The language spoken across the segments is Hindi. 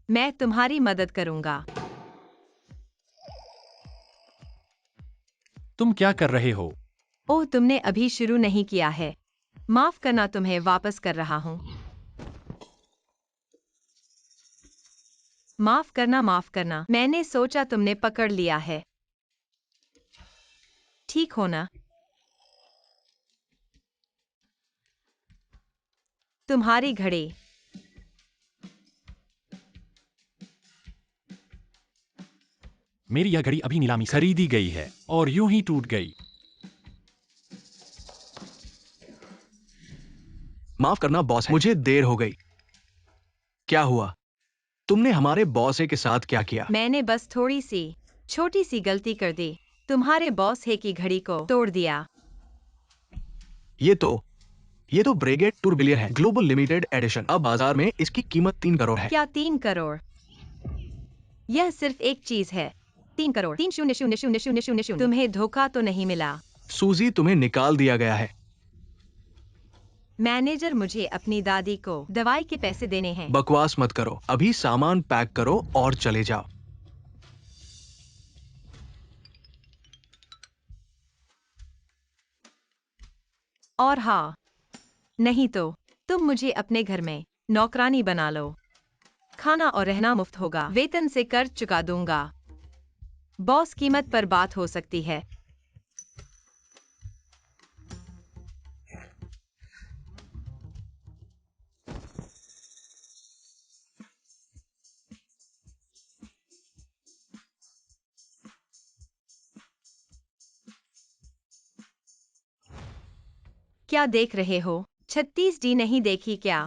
मैं तुम्हारी मदद करूंगा। तुम क्या कर रहे हो? ओह, तुमने अभी शुरू नहीं किया है। माफ करना, तुम्हें वापस कर रहा हूँ। माफ करना, माफ करना। मैंने सोचा तुमने पकड़ लिया है। ठीक हो ना? तुम्हारी घड़ी। मेरी यह घड़ी अभी नीलामी से खरीदी गई है और यूं ही टूट गई। माफ करना बॉस, मुझे देर हो गई। क्या हुआ? तुमने हमारे बॉस के साथ क्या किया? मैंने बस थोड़ी सी छोटी सी गलती कर दी। तुम्हारे बॉस है की घड़ी को तोड़ दिया। ये तो ब्रेगेट टूरबिलियर है, ग्लोबल लिमिटेड एडिशन। अब बाजार में इसकी कीमत 3 करोड़ है। क्या 3 करोड़? यह सिर्फ एक चीज है। 3 करोड़, 3 0 0 0 0 0 0। तुम्हें धोखा तो नहीं मिला? सूजी, तुम्हें निकाल दिया गया है। मैनेजर, मुझे अपनी दादी को दवाई के पैसे देने हैं। बकवास मत करो, अभी सामान पैक करो और चले जाओ। और हाँ, नहीं तो तुम मुझे अपने घर में नौकरानी बना लो। खाना और रहना मुफ्त होगा। वेतन से कर चुका दूंगा। बॉस, कीमत पर बात हो सकती है। क्या देख रहे हो? 36D नहीं देखी क्या?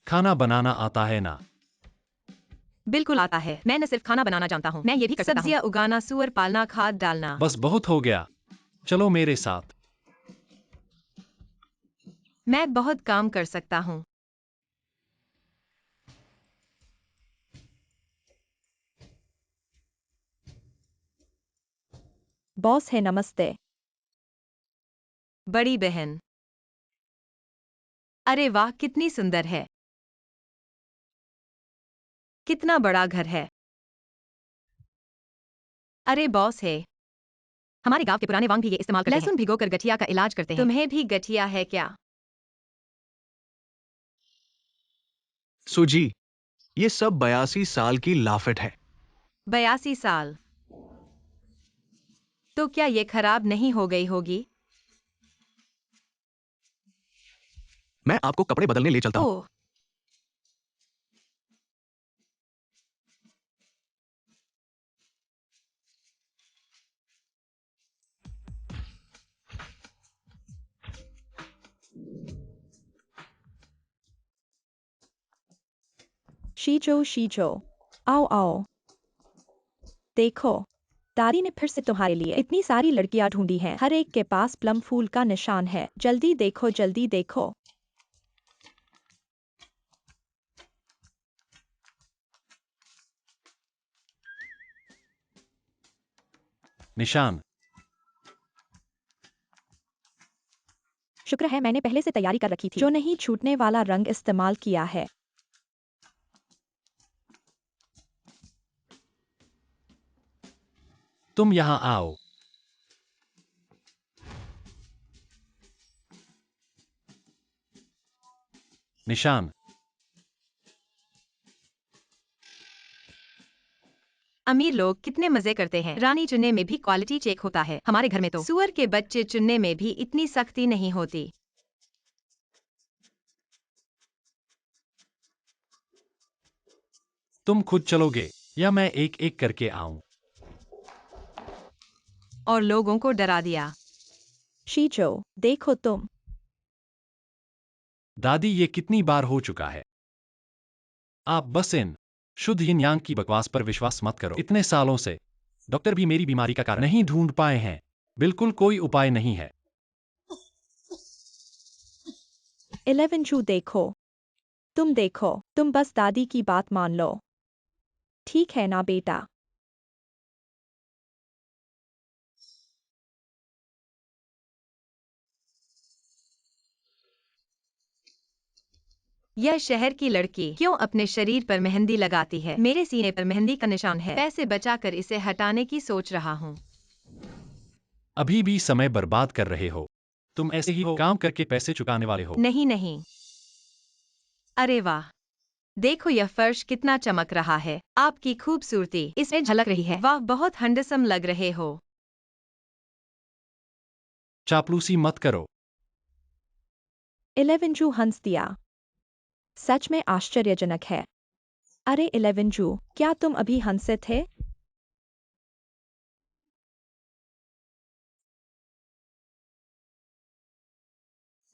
खाना बनाना आता है ना? बिल्कुल आता है। मैं न सिर्फ खाना बनाना जानता हूँ, मैं ये भी कर सकता हूँ। सब्जियां उगाना, सूअर पालना, खाद डालना। बस बहुत हो गया। चलो मेरे साथ। मैं बहुत काम कर सकता हूँ। बॉस है, नमस्ते। बड़ी बहन। अरे वाह, कितनी सुंदर है। कितना बड़ा घर है। अरे बॉस है। हमारे गांव के पुराने वांग भी ये इस्तेमाल करते हैं। लहसुन भिगोकर गठिया का इलाज करते हैं। तुम्हें भी गठिया है क्या? सूजी, ये सब 82 साल की लाफिट है। 82 साल? तो क्या ये खराब नहीं हो गई होगी? मैं आपको कपड़े बदलने ले चलता हूँ। ओह, शीजो शीजो, आओ आओ। देखो, दादी ने फिर से तुम्हारे लिए इतनी सारी लड़कियां ढूंढी हैं। हर एक के पास प्लम फूल का निशान है। जल्दी देखो, जल्दी देखो। निशान। शुक्र है मैंने पहले से तैयारी कर रखी थी। जो नहीं छूटने वाला रंग इस्तेमाल किया है। तुम यहाँ आओ। निशान। अमीर लोग कितने मजे करते हैं। रानी चुनने में भी क्वालिटी चेक होता है। हमारे घर में तो सुअर के बच्चे चुनने में भी इतनी सख्ती नहीं होती। तुम खुद चलोगे या मैं एक एक करके आऊं? और लोगों को डरा दिया। शीजो, देखो तुम। दादी, ये कितनी बार हो चुका है। आप बस इन शुद्ध यिन यांग की बकवास पर विश्वास मत करो। इतने सालों से डॉक्टर भी मेरी बीमारी का कारण नहीं ढूंढ पाए हैं। बिल्कुल कोई उपाय नहीं है। 11 देखो। तुम देखो, तुम बस दादी की बात मान लो। ठीक है ना बेटा? यह शहर की लड़की क्यों अपने शरीर पर मेहंदी लगाती है? मेरे सीने पर मेहंदी का निशान है। पैसे बचाकर इसे हटाने की सोच रहा हूँ। अभी भी समय बर्बाद कर रहे हो। तुम ऐसे ही हो, काम करके पैसे चुकाने वाले हो। नहीं नहीं। अरे वाह, देखो यह फर्श कितना चमक रहा है। आपकी खूबसूरती इसमें झलक रही है। वाह, बहुत हैंडसम लग रहे हो। चापलूसी मत करो। 11 जू हंस दिया। सच में आश्चर्यजनक है। अरे 11 जू, क्या तुम अभी हंसे थे?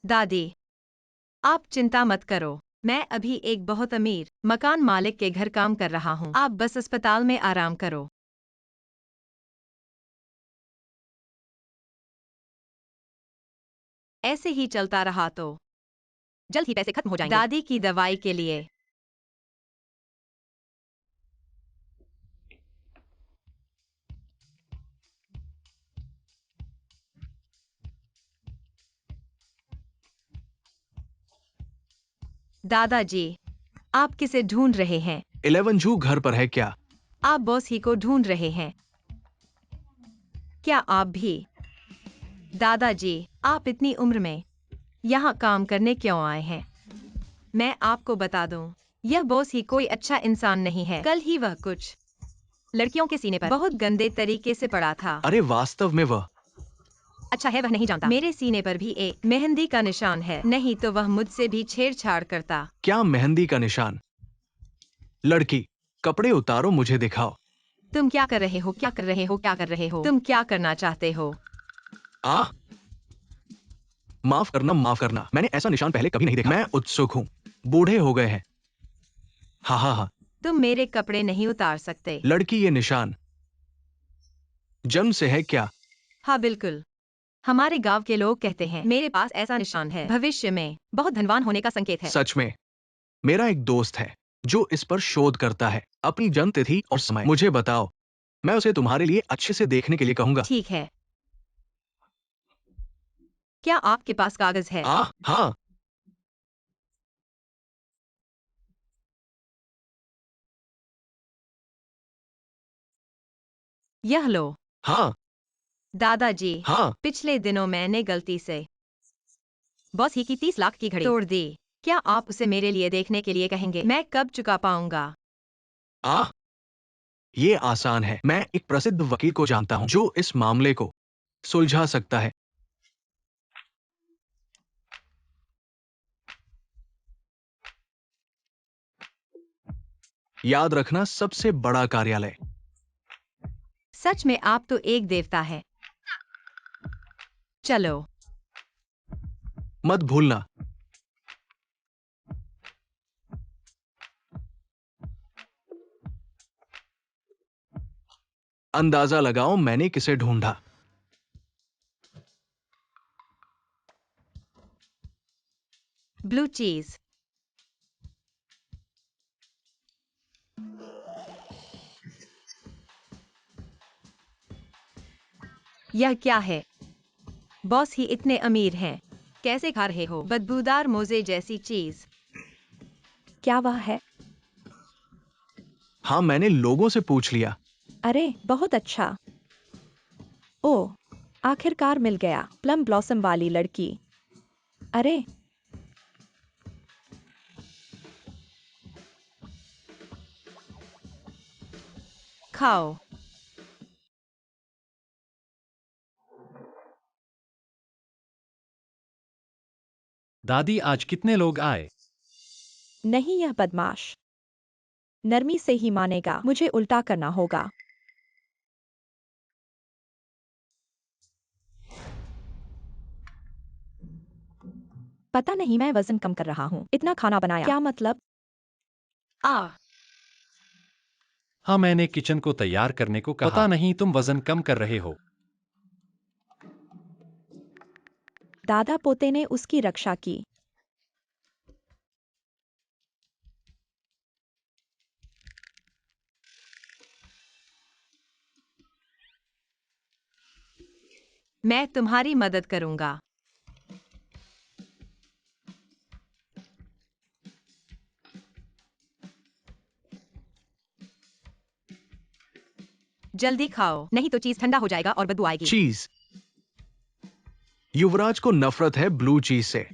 दादी, आप चिंता मत करो। मैं अभी एक बहुत अमीर मकान मालिक के घर काम कर रहा हूँ। आप बस अस्पताल में आराम करो। ऐसे ही चलता रहा तो जल्द ही पैसे खत्म हो जाएंगे। दादी की दवाई के लिए। दादाजी, आप किसे ढूंढ रहे हैं? 11 जू घर पर है क्या? आप बॉस ही को ढूंढ रहे हैं। क्या आप भी? दादाजी, आप इतनी उम्र में यहाँ काम करने क्यों आए हैं? मैं आपको बता दूं, यह बॉस ही कोई अच्छा इंसान नहीं है। कल ही वह कुछ लड़कियों के सीने पर बहुत गंदे तरीके से पड़ा था। अरे वास्तव में वह अच्छा है, वह नहीं जानता। मेरे सीने पर भी एक मेहंदी का निशान है, नहीं तो वह मुझसे भी छेड़छाड़ करता। क्या मेहंदी का निशान? लड़की, कपड़े उतारो, मुझे दिखाओ। तुम क्या कर रहे हो? क्या कर रहे हो? क्या कर रहे हो? तुम क्या करना चाहते हो? आ माफ करना, मैंने ऐसा निशान पहले कभी नहीं देखा। मैं उत्सुक हूँ। बूढ़े हो गए हैं। हाँ हाँ हाँ। तुम मेरे कपड़े नहीं उतार सकते। लड़की, ये निशान जन्म से है क्या? हाँ बिल्कुल। हमारे गांव के लोग कहते हैं मेरे पास ऐसा निशान है, भविष्य में बहुत धनवान होने का संकेत है। सच में? मेरा एक दोस्त है जो इस पर शोध करता है। अपनी जन्म तिथि और समय मुझे बताओ, मैं उसे तुम्हारे लिए अच्छे से देखने के लिए कहूंगा। ठीक है। क्या आपके पास कागज है? हाँ। यह लो। हाँ दादाजी, हाँ। पिछले दिनों मैंने गलती से बॉस ही की 30 लाख की घड़ी तोड़ दी। क्या आप उसे मेरे लिए देखने के लिए कहेंगे? मैं कब चुका पाऊंगा? आ ये आसान है। मैं एक प्रसिद्ध वकील को जानता हूँ जो इस मामले को सुलझा सकता है। याद रखना, सबसे बड़ा कार्यालय। सच में आप तो एक देवता है। चलो। मत भूलना। अंदाजा लगाओ मैंने किसे ढूंढा। ब्लू चीज। यह क्या है? बॉस ही इतने अमीर हैं, कैसे खा रहे हो बदबूदार मोजे जैसी चीज? क्या वह है? हाँ, मैंने लोगों से पूछ लिया। अरे बहुत अच्छा। ओह, आखिरकार मिल गया। प्लम ब्लॉसम वाली लड़की। अरे खाओ। दादी, आज कितने लोग आए? नहीं, यह बदमाश नरमी से ही मानेगा। मुझे उल्टा करना होगा। पता नहीं, मैं वजन कम कर रहा हूँ। इतना खाना बनाया, क्या मतलब? आ हाँ, मैंने किचन को तैयार करने को कहा। पता नहीं तुम वजन कम कर रहे हो। दादा पोते ने उसकी रक्षा की। मैं तुम्हारी मदद करूंगा। जल्दी खाओ, नहीं तो चीज ठंडा हो जाएगा और बदबू आएगी। चीज। युवराज को नफरत है ब्लू चीज से।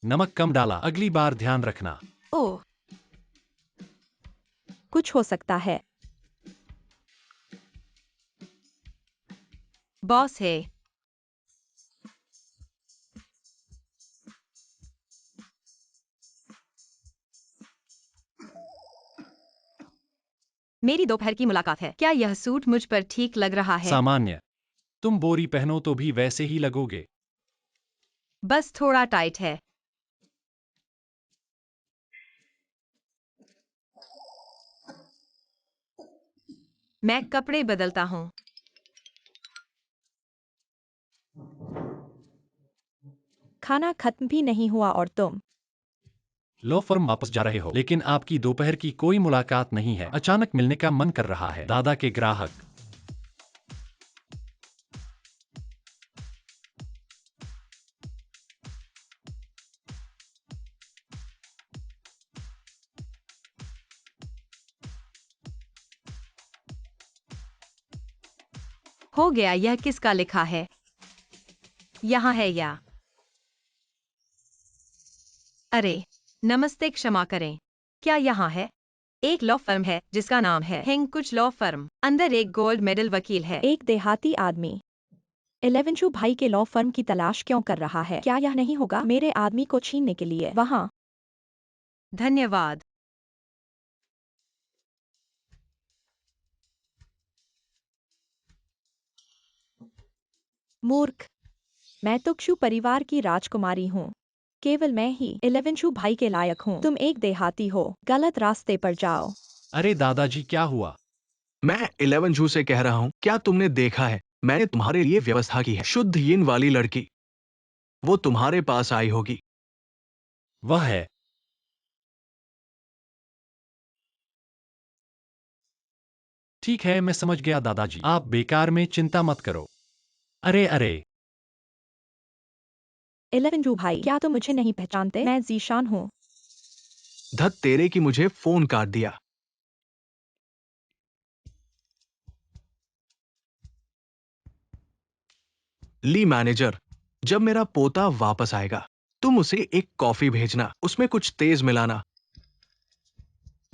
नमक कम डाला, अगली बार ध्यान रखना। ओह, कुछ हो सकता है। बॉस है। मेरी दोपहर की मुलाकात है। क्या यह सूट मुझ पर ठीक लग रहा है? सामान्य। तुम बोरी पहनो तो भी वैसे ही लगोगे। बस थोड़ा टाइट है। मैं कपड़े बदलता हूँ। खाना खत्म भी नहीं हुआ और तुम लो फर्म वापस जा रहे हो, लेकिन आपकी दोपहर की कोई मुलाकात नहीं है। अचानक मिलने का मन कर रहा है। दादा के ग्राहक। हो गया, यह किसका लिखा है? यहाँ है या? अरे, नमस्ते, क्षमा करें। क्या यहाँ है? एक लॉ फर्म है जिसका नाम है हिंग कुछ लॉ फर्म। अंदर एक गोल्ड मेडल वकील है। एक देहाती आदमी 11 भाई के लॉ फर्म की तलाश क्यों कर रहा है? क्या यह नहीं होगा मेरे आदमी को छीनने के लिए वहाँ? धन्यवाद। मूर्ख, मैं तो क्षु परिवार की राजकुमारी हूँ। केवल मैं ही 11 भाई के लायक हूँ। तुम एक देहाती हो, गलत रास्ते पर जाओ। अरे दादाजी, क्या हुआ? मैं 11 जू से कह रहा हूँ, क्या तुमने देखा है? मैंने तुम्हारे लिए व्यवस्था की है। शुद्ध यिन वाली लड़की, वो तुम्हारे पास आई होगी। वह है। ठीक है, मैं समझ गया दादाजी। आप बेकार में चिंता मत करो। अरे अरे, 11 भाई, क्या तुम मुझे नहीं पहचानते? मैं जीशान हूँ। धत तेरे की, मुझे फोन काट दिया। ली मैनेजर, जब मेरा पोता वापस आएगा, तुम उसे एक कॉफी भेजना। उसमें कुछ तेज मिलाना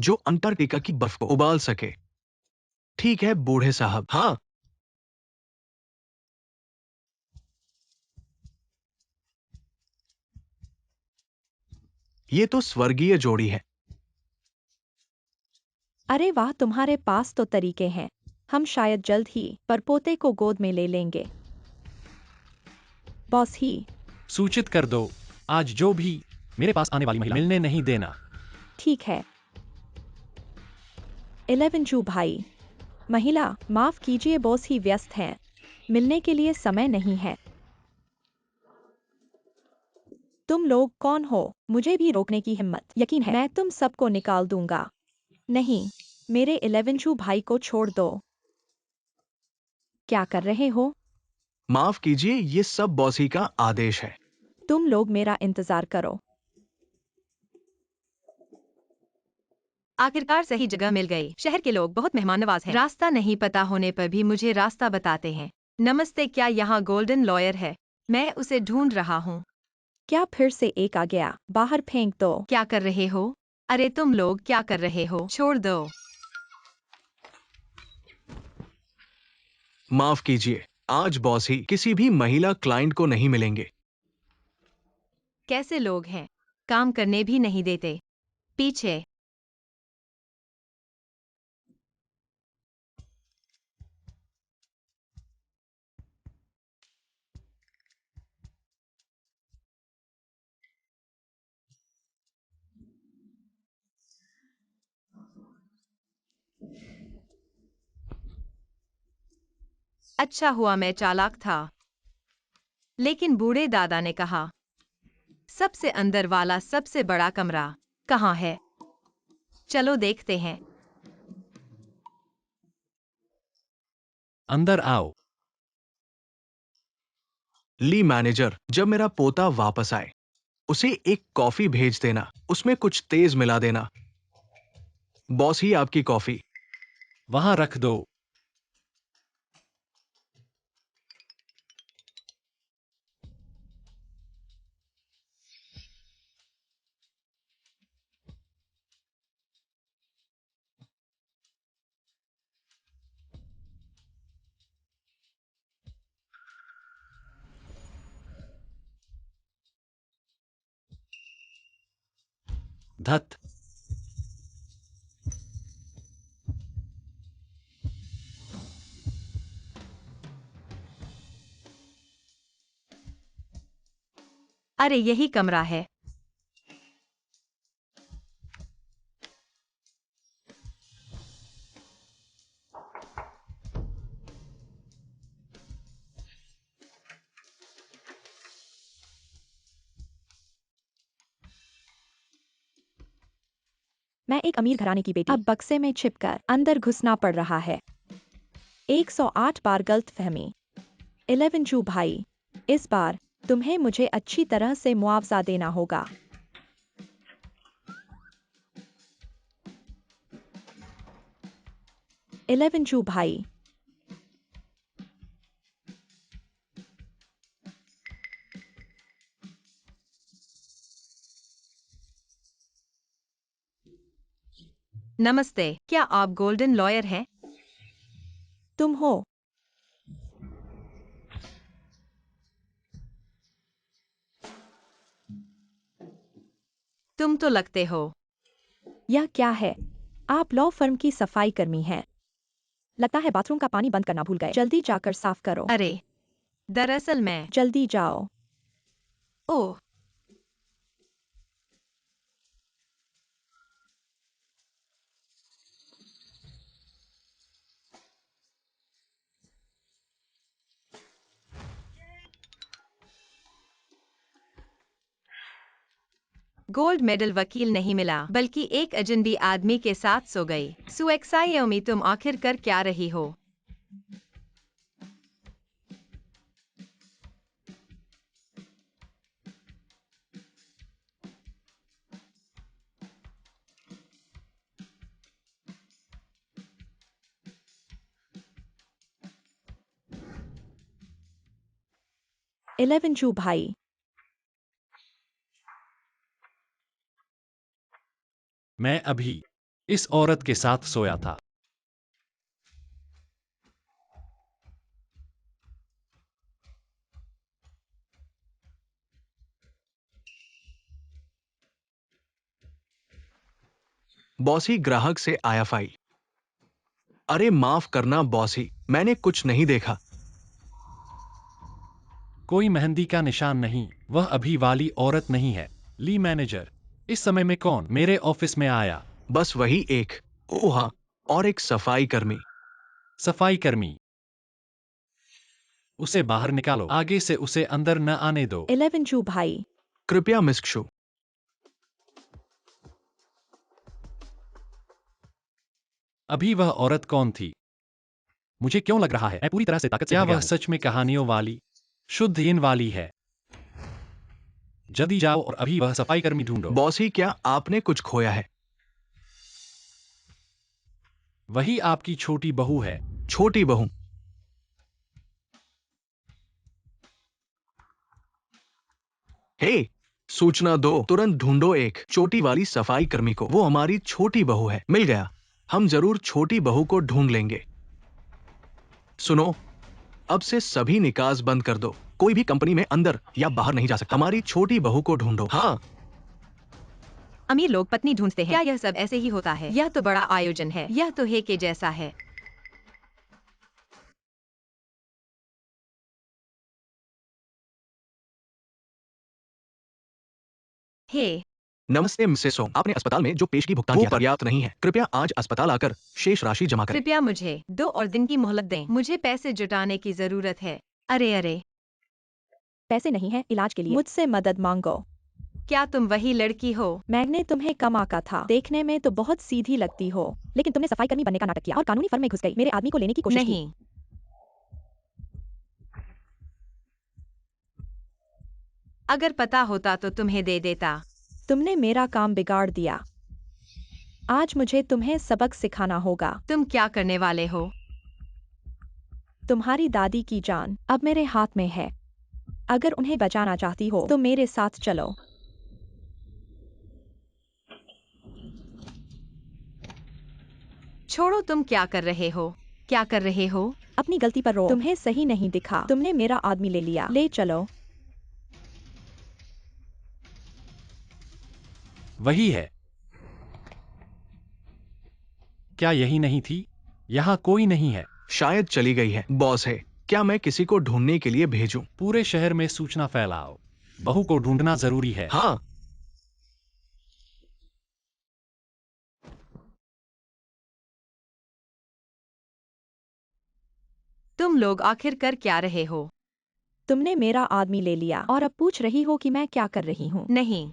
जो अंटार्कटिका की बर्फ को उबाल सके। ठीक है बूढ़े साहब। हाँ। ये तो स्वर्गीय जोड़ी है। अरे वाह, तुम्हारे पास तो तरीके हैं। हम शायद जल्द ही परपोते को गोद में ले लेंगे। बॉस ही। सूचित कर दो, आज जो भी मेरे पास आने वाली महिला मिलने नहीं देना। ठीक है 11 भाई। महिला, माफ कीजिए बॉस ही व्यस्त हैं। मिलने के लिए समय नहीं है। तुम लोग कौन हो? मुझे भी रोकने की हिम्मत? यकीन है मैं तुम सबको निकाल दूंगा। नहीं, मेरे 11 भाई को छोड़ दो। क्या कर रहे हो? माफ कीजिए, ये सब बॉसी का आदेश है। तुम लोग मेरा इंतजार करो। आखिरकार सही जगह मिल गई। शहर के लोग बहुत मेहमान नवाज हैं। रास्ता नहीं पता होने पर भी मुझे रास्ता बताते हैं। नमस्ते, क्या यहाँ गोल्डन लॉयर है? मैं उसे ढूंढ रहा हूँ। क्या फिर से एक आ गया? बाहर फेंक दो। क्या कर रहे हो? अरे तुम लोग क्या कर रहे हो? छोड़ दो। माफ कीजिए, आज बॉस ही किसी भी महिला क्लाइंट को नहीं मिलेंगे। कैसे लोग हैं? काम करने भी नहीं देते। पीछे। अच्छा हुआ मैं चालाक था। लेकिन बूढ़े दादा ने कहा, सबसे अंदर वाला सबसे बड़ा कमरा कहाँ है? चलो देखते हैं। अंदर आओ। ली मैनेजर, जब मेरा पोता वापस आए, उसे एक कॉफी भेज देना। उसमें कुछ तेज मिला देना। बॉस ही आपकी कॉफी। वहां रख दो। धत। अरे यही कमरा है। मैं एक अमीर घराने की बेटी, अब बक्से में छिपकर अंदर घुसना पड़ रहा है। 108 बार गलतफहमी। 11 जू भाई, इस बार तुम्हें मुझे अच्छी तरह से मुआवजा देना होगा। 11 जू भाई, नमस्ते, क्या आप गोल्डन लॉयर हैं? तुम हो? तुम तो लगते हो। यह क्या है? आप लॉ फर्म की सफाई कर्मी हैं। लगता है बाथरूम का पानी बंद करना भूल गए। जल्दी जाकर साफ करो। अरे, दरअसल मैं। जल्दी जाओ। ओह, गोल्ड मेडल वकील नहीं मिला, बल्कि एक अजनबी आदमी के साथ सो गई। सुएक्सायोमी, तुम आखिर कर क्या रही हो? इलेवन जू भाई, मैं अभी इस औरत के साथ सोया था। बॉसी ग्राहक से आया फाइल। अरे माफ करना बॉसी, मैंने कुछ नहीं देखा। कोई मेहंदी का निशान नहीं। वह अभी वाली औरत नहीं है। ली मैनेजर, इस समय में कौन मेरे ऑफिस में आया? बस वही एक। ओह हाँ, और एक सफाई कर्मी। सफाई कर्मी। उसे बाहर निकालो। आगे से उसे अंदर न आने दो। 11 जू भाई, कृपया मिस शू। अभी वह औरत कौन थी? मुझे क्यों लग रहा है मैं पूरी तरह से ताकत से क्या भर गया वह हूं? सच में कहानियों वाली, शुद्ध इन वाली है। जल्दी जाओ और अभी वह सफाई कर्मी ढूंढो। बॉसी, क्या आपने कुछ खोया है? वही आपकी छोटी बहू है। छोटी बहू? हे, सूचना दो, तुरंत ढूंढो एक छोटी वाली सफाई कर्मी को। वो हमारी छोटी बहू है। मिल गया। हम जरूर छोटी बहू को ढूंढ लेंगे। सुनो, अब से सभी निकास बंद कर दो। कोई भी कंपनी में अंदर या बाहर नहीं जा सकता। हमारी छोटी बहू को ढूंढो। हाँ, अमीर लोग पत्नी ढूंढते हैं। क्या यह सब ऐसे ही होता है? यह तो बड़ा आयोजन है। यह तो हे के जैसा है। हे, नमस्ते मिसेस सोंग। आपने अस्पताल में जो पेशगी भुगतान किया था, पर्याप्त नहीं है। कृपया आज अस्पताल आकर शेष राशि जमा करें। कृपया मुझे 2 और दिन की मोहलत दें। मुझे पैसे जुटाने की जरूरत है। अरे अरे, पैसे नहीं है इलाज के लिए। मुझसे मदद मांगो। क्या तुम वही लड़की हो? मैंने तुम्हें कम आका था। देखने में तो बहुत सीधी लगती हो, लेकिन तुमने सफाई कर्मी बनने का नाटक किया और कानूनी फर्म में घुस गई। मेरे आदमी को लेने की कोशिश की। नहीं, अगर पता होता तो तुम्हें दे देता। तुमने मेरा काम बिगाड़ दिया। आज मुझे तुम्हें सबक सिखाना होगा। तुम क्या करने वाले हो? तुम्हारी दादी की जान अब मेरे हाथ में है। अगर उन्हें बचाना चाहती हो तो मेरे साथ चलो। छोड़ो, तुम क्या कर रहे हो? क्या कर रहे हो? अपनी गलती पर रो। तुम्हें सही नहीं दिखा, तुमने मेरा आदमी ले लिया। ले चलो। वही है। क्या यही नहीं थी? यहाँ कोई नहीं है। शायद चली गई है। बॉस है, क्या मैं किसी को ढूंढने के लिए भेजूं? पूरे शहर में सूचना फैलाओ। बहू को ढूंढना जरूरी है। हाँ। तुम लोग आखिर कर क्या रहे हो? तुमने मेरा आदमी ले लिया और अब पूछ रही हो कि मैं क्या कर रही हूँ। नहीं,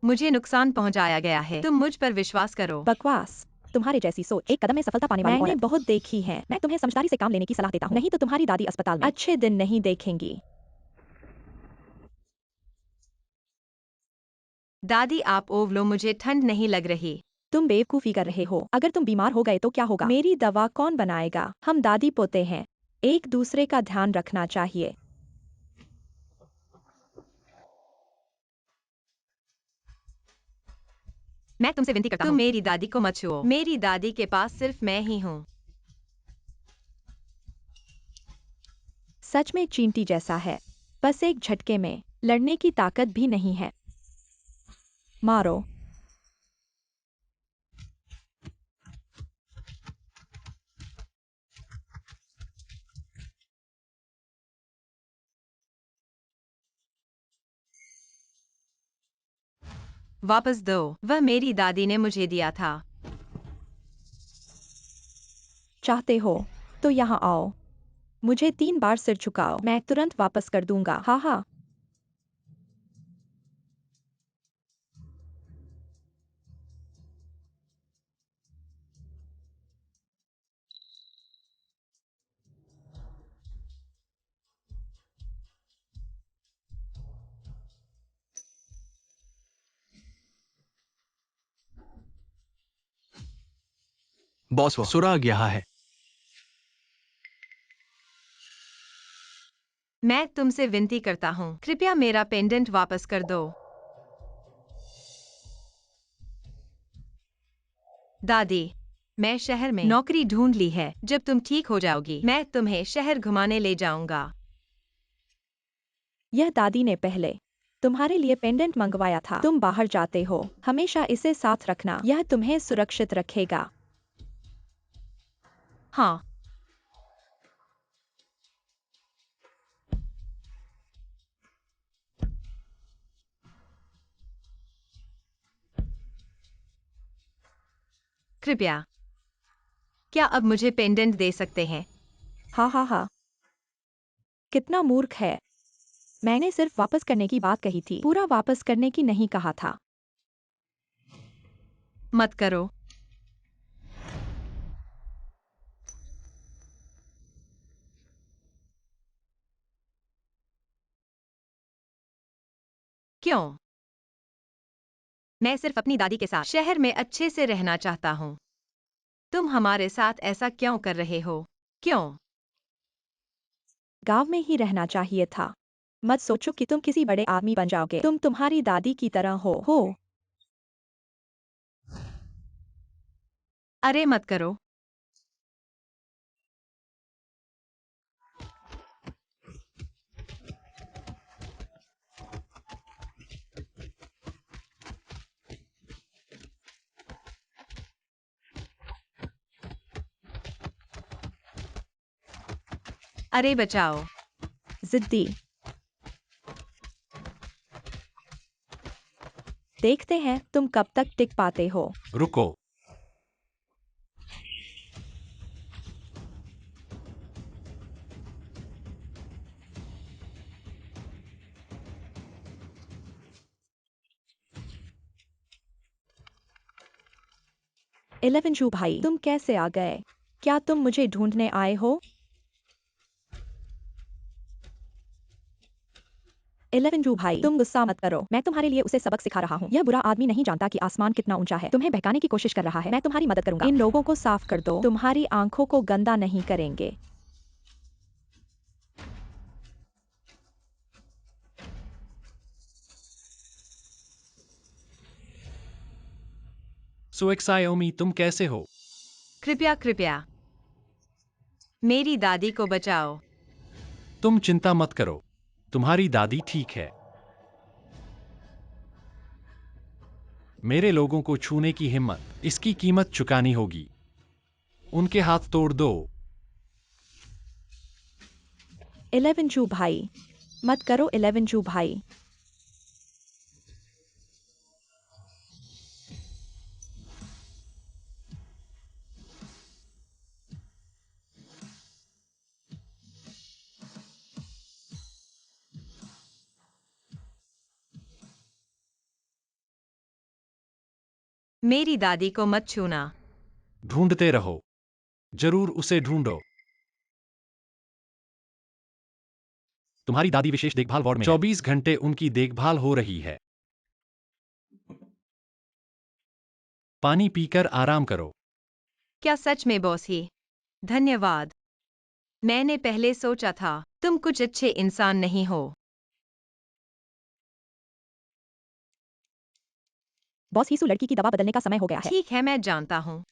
मुझे नुकसान पहुंचाया गया है। तुम मुझ पर विश्वास करो। बकवास। तुम्हारे जैसी सोच एक कदम में सफलता पाने वाली मैंने बहुत देखी है। मैं तुम्हें समझदारी से काम लेने की सलाह देता हूँ, नहीं तो तुम्हारी दादी अस्पताल में अच्छे दिन नहीं देखेंगी। दादी, आप ओव लो, मुझे ठंड नहीं लग रही। तुम बेवकूफी कर रहे हो। अगर तुम बीमार हो गए तो क्या होगा? मेरी दवा कौन बनाएगा? हम दादी पोते हैं, एक दूसरे का ध्यान रखना चाहिए। मैं तुमसे विनती करता हूँ, तुम मेरी दादी को मत छुओ। मेरी दादी के पास सिर्फ मैं ही हूँ। सच में चींटी जैसा है, बस एक झटके में लड़ने की ताकत भी नहीं है। मारो। वापस दो, वह मेरी दादी ने मुझे दिया था। चाहते हो तो यहाँ आओ। मुझे 3 बार सिर झुकाओ, मैं तुरंत वापस कर दूंगा। हाँ हाँ। बॉस, वो सुराग यहाँ है। मैं तुमसे विनती करता हूँ, कृपया मेरा पेंडेंट वापस कर दो। दादी, मैं शहर में नौकरी ढूंढ ली है। जब तुम ठीक हो जाओगी, मैं तुम्हें शहर घुमाने ले जाऊंगा। यह दादी ने पहले तुम्हारे लिए पेंडेंट मंगवाया था। तुम बाहर जाते हो, हमेशा इसे साथ रखना, यह तुम्हें सुरक्षित रखेगा। हाँ। कृपया, क्या अब मुझे पेंडेंट दे सकते हैं? हाँ हाँ हाँ। कितना मूर्ख है। मैंने सिर्फ वापस करने की बात कही थी, पूरा वापस करने की नहीं कहा था। मत करो। क्यों? मैं सिर्फ अपनी दादी के साथ शहर में अच्छे से रहना चाहता हूँ। तुम हमारे साथ ऐसा क्यों कर रहे हो? क्यों? गांव में ही रहना चाहिए था। मत सोचो कि तुम किसी बड़े आदमी बन जाओगे। तुम तुम्हारी दादी की तरह हो। अरे मत करो। अरे बचाओ। जिद्दी। देखते हैं तुम कब तक टिक पाते हो। रुको। इलेवन शू भाई, तुम कैसे आ गए? क्या तुम मुझे ढूंढने आए हो? 11 जू भाई, तुम गुस्सा मत करो, मैं तुम्हारे लिए उसे सबक सिखा रहा हूँ। यह बुरा आदमी नहीं जानता कि आसमान कितना ऊंचा है। तुम्हें बहकाने की कोशिश कर रहा है। मैं तुम्हारी मदद करूंगा। इन लोगों को साफ कर दो, तुम्हारी आंखों को गंदा नहीं करेंगे। सुएक्सायोमी, तुम कैसे हो? कृपया कृपया मेरी दादी को बचाओ। तुम चिंता मत करो, तुम्हारी दादी ठीक है। मेरे लोगों को छूने की हिम्मत, इसकी कीमत चुकानी होगी। उनके हाथ तोड़ दो। 11 जू भाई, मत करो 11 जू भाई। मेरी दादी को मत छूना। ढूंढते रहो, जरूर उसे ढूंढो। तुम्हारी दादी विशेष देखभाल वार्ड में 24 घंटे उनकी देखभाल हो रही है। पानी पीकर आराम करो। क्या सच में बॉस ही? धन्यवाद। मैंने पहले सोचा था तुम कुछ अच्छे इंसान नहीं हो। बॉस हीसू, लड़की की दवा बदलने का समय हो गया है। ठीक है, मैं जानता हूँ।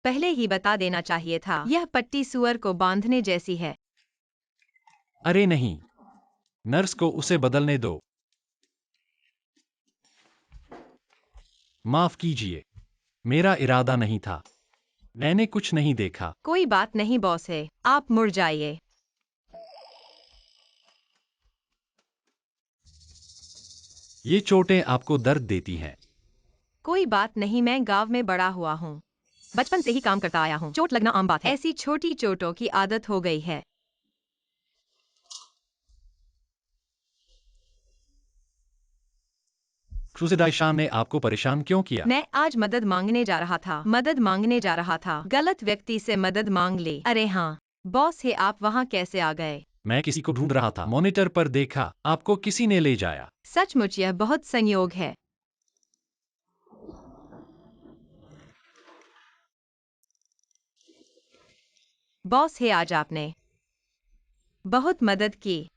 पहले ही बता देना चाहिए था। यह पट्टी सुअर को बांधने जैसी है। अरे नहीं, नर्स को उसे बदलने दो। माफ कीजिए, मेरा इरादा नहीं था। मैंने कुछ नहीं देखा। कोई बात नहीं बॉस है, आप मुड़ जाइए। ये चोटें आपको दर्द देती हैं। कोई बात नहीं, मैं गांव में बड़ा हुआ हूँ। बचपन से ही काम करता आया हूँ। चोट लगना आम बात है। ऐसी छोटी चोटों की आदत हो गई है। क्रूसेडाइशान ने आपको परेशान क्यों किया? मैं आज मदद मांगने जा रहा था। मदद मांगने जा रहा था। गलत व्यक्ति से मदद मांग ली। अरे हाँ, बॉस है, आप वहाँ कैसे आ गए? मैं किसी को ढूंढ रहा था। मॉनिटर पर देखा, आपको किसी ने ले जाया। सचमुच यह बहुत संयोग है। बॉस है, आज आपने बहुत मदद की।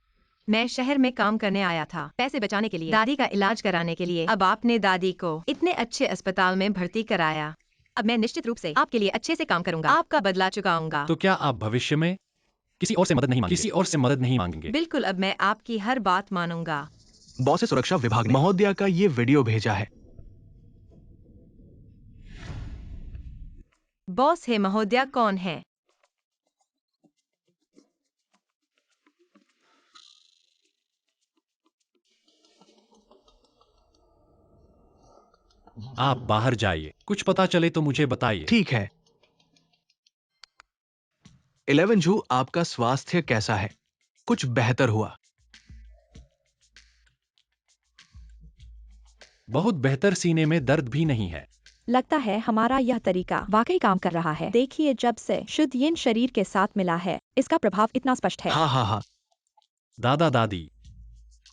मैं शहर में काम करने आया था, पैसे बचाने के लिए, दादी का इलाज कराने के लिए। अब आपने दादी को इतने अच्छे अस्पताल में भर्ती कराया। अब मैं निश्चित रूप से आपके लिए अच्छे से काम करूंगा, आपका बदला चुकाऊंगा। तो क्या आप भविष्य में किसी और से मदद नहीं मांगेंगे? किसी और से मदद नहीं मांगेंगे? बिल्कुल, अब मैं आपकी हर बात मानूंगा। बॉस से सुरक्षा विभाग ने महोदया का ये वीडियो भेजा है। बॉस है महोदया, कौन है? आप बाहर जाइए, कुछ पता चले तो मुझे बताइए। ठीक है। 11 जू, आपका स्वास्थ्य कैसा है? कुछ बेहतर हुआ? बहुत बेहतर, सीने में दर्द भी नहीं है। लगता है हमारा यह तरीका वाकई काम कर रहा है। देखिए, जब से शुद्ध यिन शरीर के साथ मिला है, इसका प्रभाव इतना स्पष्ट है। हाँ हाँ हाँ। दादा दादी,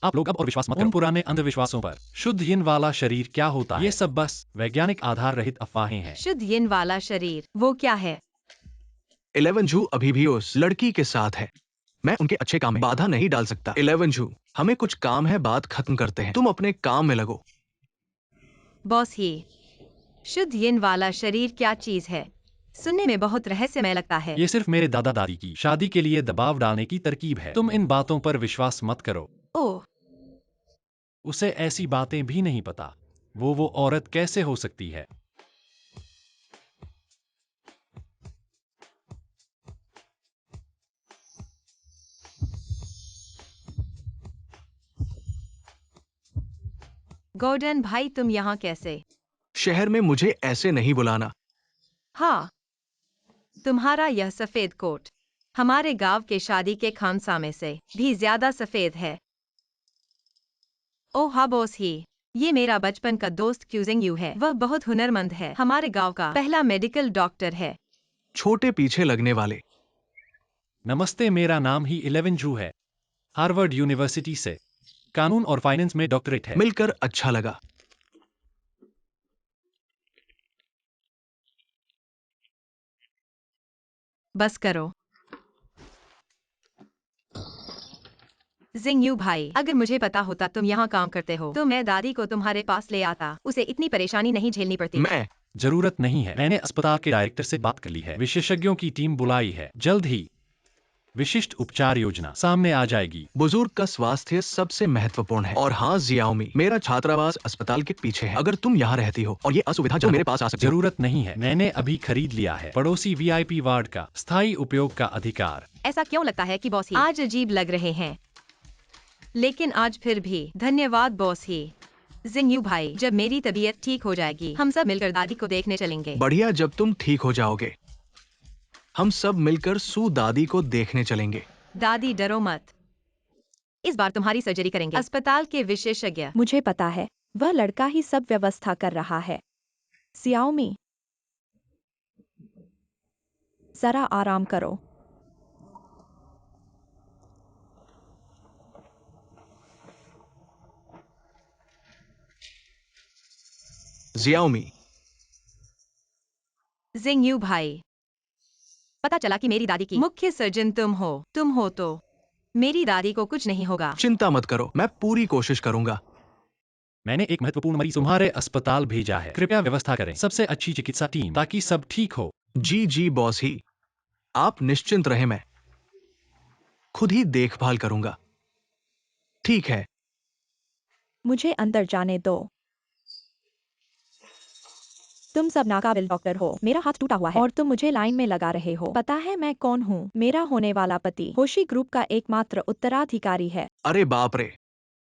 आप लोग अब और विश्वास मत करो उन पुराने अंधविश्वासों पर। शुद्ध यिन वाला शरीर क्या होता है? ये सब बस वैज्ञानिक आधार रहित अफवाहें हैं। शुद्ध यिन वाला शरीर, वो क्या है? 11 जू अभी भी उस लड़की के साथ है। मैं उनके अच्छे काम में बाधा नहीं डाल सकता। 11 जू, हमें कुछ काम है, बात खत्म करते हैं। तुम अपने काम में लगो। बॉस ही, शुद्ध यिन वाला शरीर क्या चीज है? सुनने में बहुत रहस्यमय लगता है। ये सिर्फ मेरे दादा दादी की शादी के लिए दबाव डालने की तरकीब है। तुम इन बातों पर विश्वास मत करो। ओह, उसे ऐसी बातें भी नहीं पता। वो औरत कैसे हो सकती है? गॉर्डन भाई, तुम यहाँ कैसे? शहर में मुझे ऐसे नहीं बुलाना। हाँ, तुम्हारा यह सफेद कोट हमारे गांव के शादी के खानसामे से भी ज्यादा सफेद है। ओह हाँ बॉस ही, ये मेरा बचपन का दोस्त क्यूजिंग यू है। वह बहुत हुनरमंद है, हमारे गांव का पहला मेडिकल डॉक्टर है। छोटे पीछे लगने वाले। नमस्ते, मेरा नाम ही 11 जू है, हार्वर्ड यूनिवर्सिटी से। कानून और फाइनेंस में डॉक्टरेट है। मिलकर अच्छा लगा। बस करो। जिंगयू भाई, अगर मुझे पता होता तुम यहाँ काम करते हो तो मैं दादी को तुम्हारे पास ले आता, उसे इतनी परेशानी नहीं झेलनी पड़ती। मैं जरूरत नहीं है, मैंने अस्पताल के डायरेक्टर से बात कर ली है, विशेषज्ञों की टीम बुलाई है, जल्द ही विशिष्ट उपचार योजना सामने आ जाएगी। बुजुर्ग का स्वास्थ्य सबसे महत्वपूर्ण है। और हाँ जियाओमी, मेरा छात्रावास अस्पताल के पीछे है। अगर तुम यहाँ रहती हो और ये असुविधा जो मेरे पास आ सकती हो। जरूरत नहीं है, मैंने अभी खरीद लिया है पड़ोसी वीआईपी वार्ड का स्थायी उपयोग का अधिकार। ऐसा क्यों लगता है कि बॉस ही आज अजीब लग रहे हैं, लेकिन आज फिर भी धन्यवाद बॉस ही। जिंगयू भाई, जब मेरी तबीयत ठीक हो जाएगी हम सब मिलकर दादी को देखने चलेंगे। बढ़िया, जब तुम ठीक हो जाओगे हम सब मिलकर सू दादी को देखने चलेंगे। दादी डरो मत, इस बार तुम्हारी सर्जरी करेंगे। अस्पताल के विशेषज्ञ। मुझे पता है, वह लड़का ही सब व्यवस्था कर रहा है। सियाओमी, जरा आराम करो। जियाओमी, जिंगयू भाई, पता चला कि मेरी दादी की मुख्य सर्जन तुम हो तो मेरी दादी को कुछ नहीं होगा। चिंता मत करो, मैं पूरी कोशिश करूंगा। मैंने एक महत्वपूर्ण मरीज तुम्हारे अस्पताल भेजा है, कृपया व्यवस्था करें सबसे अच्छी चिकित्सा टीम ताकि सब ठीक हो। जी बॉस ही, आप निश्चिंत रहे, मैं खुद ही देखभाल करूंगा। ठीक है। मुझे अंदर जाने दो। तुम सब नाकाबिल डॉक्टर हो। मेरा हाथ टूटा हुआ है और तुम मुझे लाइन में लगा रहे हो। पता है मैं कौन हूँ? मेरा होने वाला पति होशी ग्रुप का एकमात्र उत्तराधिकारी है। अरे बाप रे,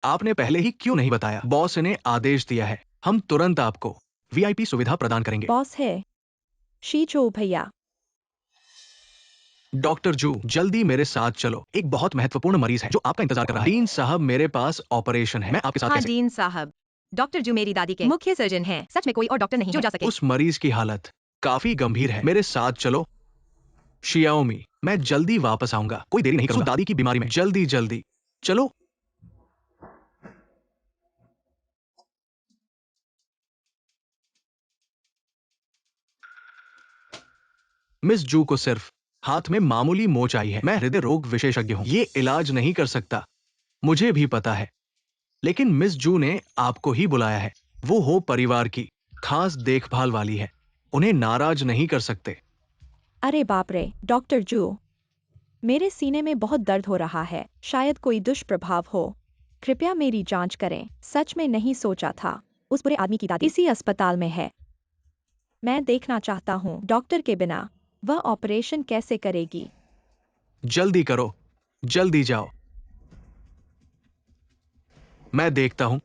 आपने पहले ही क्यों नहीं बताया? बॉस ने आदेश दिया है, हम तुरंत आपको वीआईपी सुविधा प्रदान करेंगे। बॉस है शीचो भैया। डॉक्टर जू, जल्दी मेरे साथ चलो, एक बहुत महत्वपूर्ण मरीज है जो आपका इंतजार कर रहा है। डीन साहब, मेरे पास ऑपरेशन है, मैं आपके साथ हाँ कैसे? डीन साहब, डॉक्टर जो मेरी दादी के मुख्य सर्जन हैं। सच में कोई और डॉक्टर नहीं जो जा सके। उस मरीज की हालत काफी गंभीर है, मेरे साथ चलो। शियाओमी, मैं जल्दी वापस आऊंगा, कोई देरी नहीं करूंगा। दादी की बीमारी में जल्दी चलो। मिस जू को सिर्फ हाथ में मामूली मोच आई है। मैं हृदय रोग विशेषज्ञ हूं, ये इलाज नहीं कर सकता, मुझे भी पता है, लेकिन मिस जू ने आपको ही बुलाया है। वो हो परिवार की खास देखभाल वाली है, उन्हें नाराज नहीं कर सकते। अरे बाप रे, डॉक्टर जू, मेरे सीने में बहुत दर्द हो रहा है, शायद कोई दुष्प्रभाव हो। कृपया मेरी जांच करें। सच में नहीं सोचा था उस बुरे आदमी की दादी इसी अस्पताल में है। मैं देखना चाहता हूँ डॉक्टर के बिना वह ऑपरेशन कैसे करेगी। जल्दी करो, जल्दी जाओ, मैं देखता हूं।